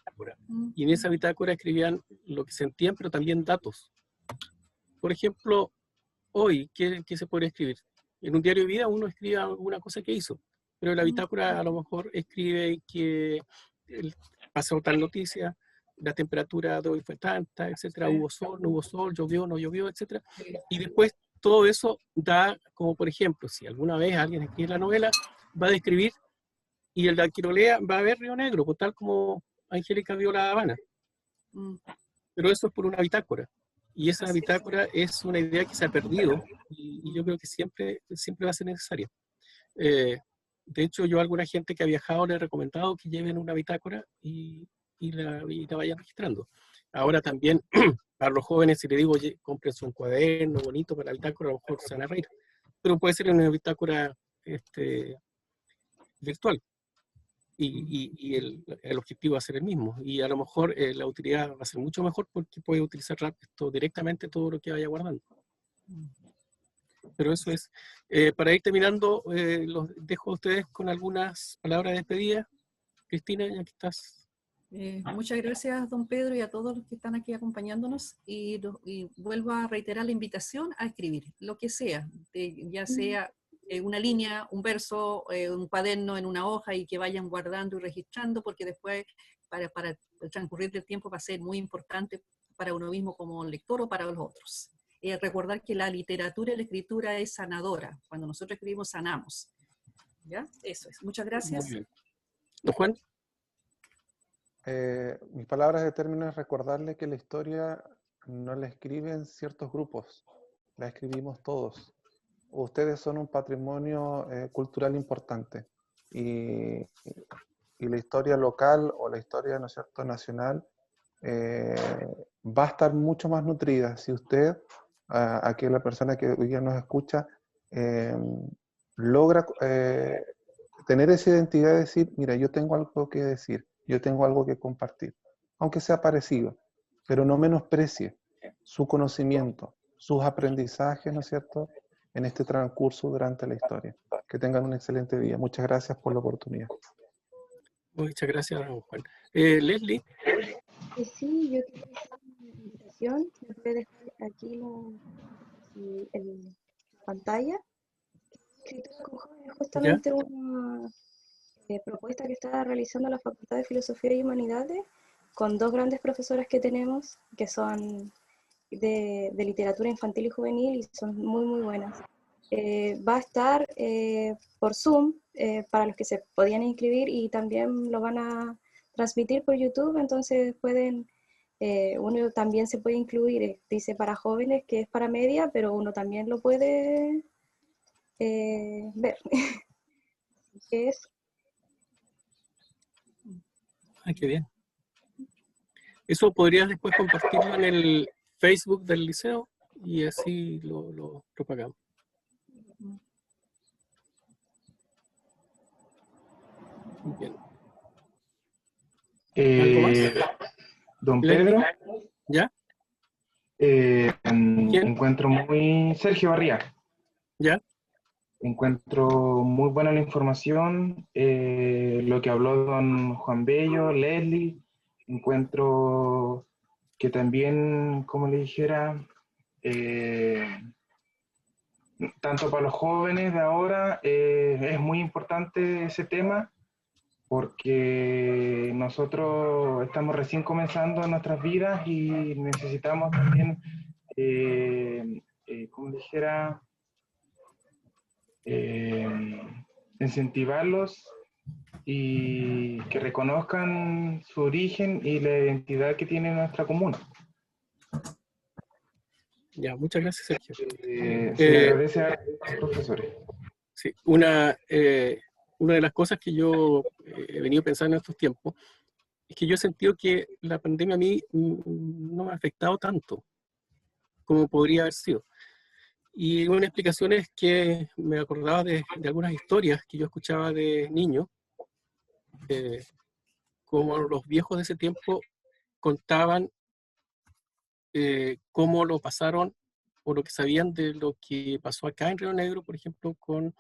Y en esa bitácora escribían lo que sentían, pero también datos. Por ejemplo, hoy, ¿qué se podría escribir? En un diario de vida uno escribe alguna cosa que hizo, pero en la bitácora a lo mejor escribe que pasó tal noticia, la temperatura de hoy fue tanta, etcétera, hubo sol, no hubo sol, llovió, no llovió, etcétera. Y después todo eso da, como por ejemplo, si alguna vez alguien escribe la novela, va a describir, y el que lo lea va a ver Río Negro, pues, tal como Angélica vio La Habana. Pero eso es por una bitácora. Y esa bitácora es una idea que se ha perdido, y yo creo que siempre va a ser necesaria. De hecho, yo a alguna gente que ha viajado le he recomendado que lleven una bitácora y la vayan registrando. Ahora también, para los jóvenes, si le digo, oye, cómprense un cuaderno bonito para la bitácora, a lo mejor se van a reír. Pero puede ser una bitácora virtual. Y el objetivo va a ser el mismo. Y a lo mejor la utilidad va a ser mucho mejor porque puede utilizar directamente todo lo que vaya guardando. Pero eso es. Para ir terminando, los dejo a ustedes con algunas palabras de despedida. Cristina, ya que estás. Muchas gracias, don Pedro, y a todos los que están aquí acompañándonos. Y vuelvo a reiterar la invitación a escribir, lo que sea, ya sea una línea, un verso, un cuaderno en una hoja, y que vayan guardando y registrando, porque después, para el transcurrir del tiempo, va a ser muy importante para uno mismo como lector o para los otros. Recordar que la literatura y la escritura es sanadora. Cuando nosotros escribimos, sanamos. ¿Ya? Eso es. Muchas gracias. Muy bien. ¿Don Juan? Mis palabras de término es recordarle que la historia no la escriben ciertos grupos, la escribimos todos. Ustedes son un patrimonio cultural importante, y la historia local o la historia, ¿no es cierto?, nacional va a estar mucho más nutrida si usted, aquella persona que hoy día nos escucha, logra tener esa identidad de decir, mira, yo tengo algo que decir, yo tengo algo que compartir, aunque sea parecido, pero no menosprecie su conocimiento, sus aprendizajes, ¿no es cierto?, en este transcurso durante la historia. Que tengan un excelente día. Muchas gracias por la oportunidad. Muchas gracias, don Juan. Leslie. Sí, yo quiero hacer una invitación. Me puede dejar aquí en pantalla. Escritura con jóvenes, justamente una propuesta que está realizando la Facultad de Filosofía y Humanidades con dos grandes profesoras que tenemos, que son de literatura infantil y juvenil, y son muy, muy buenas. Va a estar por Zoom para los que se podían inscribir, y también lo van a transmitir por YouTube, entonces uno también se puede incluir, dice para jóvenes que es para media, pero uno también lo puede ver. Es... Ay, qué bien. Eso podrías después compartirlo en el Facebook del liceo y así lo propagamos. Bien. ¿Algo más? Don Pedro. ¿Ya? Encuentro muy... Sergio Barría. ¿Ya? Encuentro muy buena la información, lo que habló don Juan Bello, Leslie. Encuentro que también, como le dijera, tanto para los jóvenes de ahora, es muy importante ese tema, porque nosotros estamos recién comenzando en nuestras vidas y necesitamos también, como dijera, incentivarlos y que reconozcan su origen y la identidad que tiene nuestra comuna. Ya, muchas gracias, Sergio. Se agradece a los profesores. Sí, una de las cosas que yo he venido pensando en estos tiempos es que yo he sentido que la pandemia a mí no me ha afectado tanto como podría haber sido. Y una explicación es que me acordaba de algunas historias que yo escuchaba de niño, como los viejos de ese tiempo contaban cómo lo pasaron o lo que sabían de lo que pasó acá en Río Negro, por ejemplo, con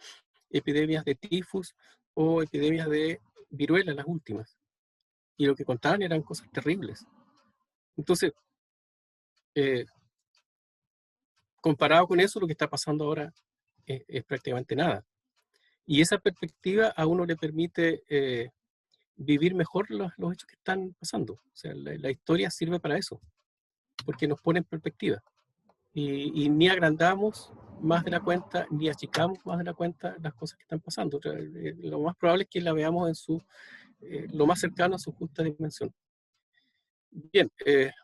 epidemias de tifus o epidemias de viruela, las últimas. Y lo que contaban eran cosas terribles. Entonces, comparado con eso, lo que está pasando ahora es prácticamente nada. Y esa perspectiva a uno le permite vivir mejor los hechos que están pasando. O sea, la historia sirve para eso, porque nos pone en perspectiva. Y ni agrandamos más de la cuenta, ni achicamos más de la cuenta las cosas que están pasando. O sea, lo más probable es que la veamos en lo más cercano a su justa dimensión. Bien,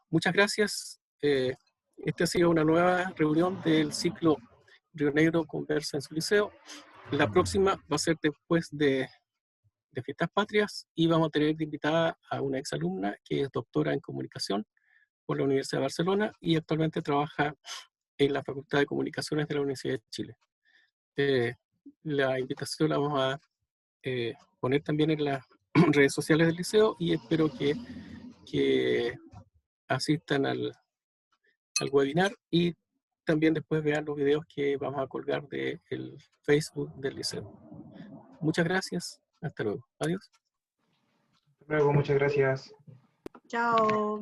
muchas gracias. Esta ha sido una nueva reunión del ciclo Río Negro Conversa en su liceo. La próxima va a ser después de Fiestas Patrias y vamos a tener de invitada a una exalumna que es doctora en comunicación por la Universidad de Barcelona y actualmente trabaja en la Facultad de Comunicaciones de la Universidad de Chile. La invitación la vamos a poner también en las redes sociales del liceo y espero que asistan al webinar y también después vean los videos que vamos a colgar del Facebook del liceo. Muchas gracias. Hasta luego. Adiós. Hasta luego, muchas gracias. Chao.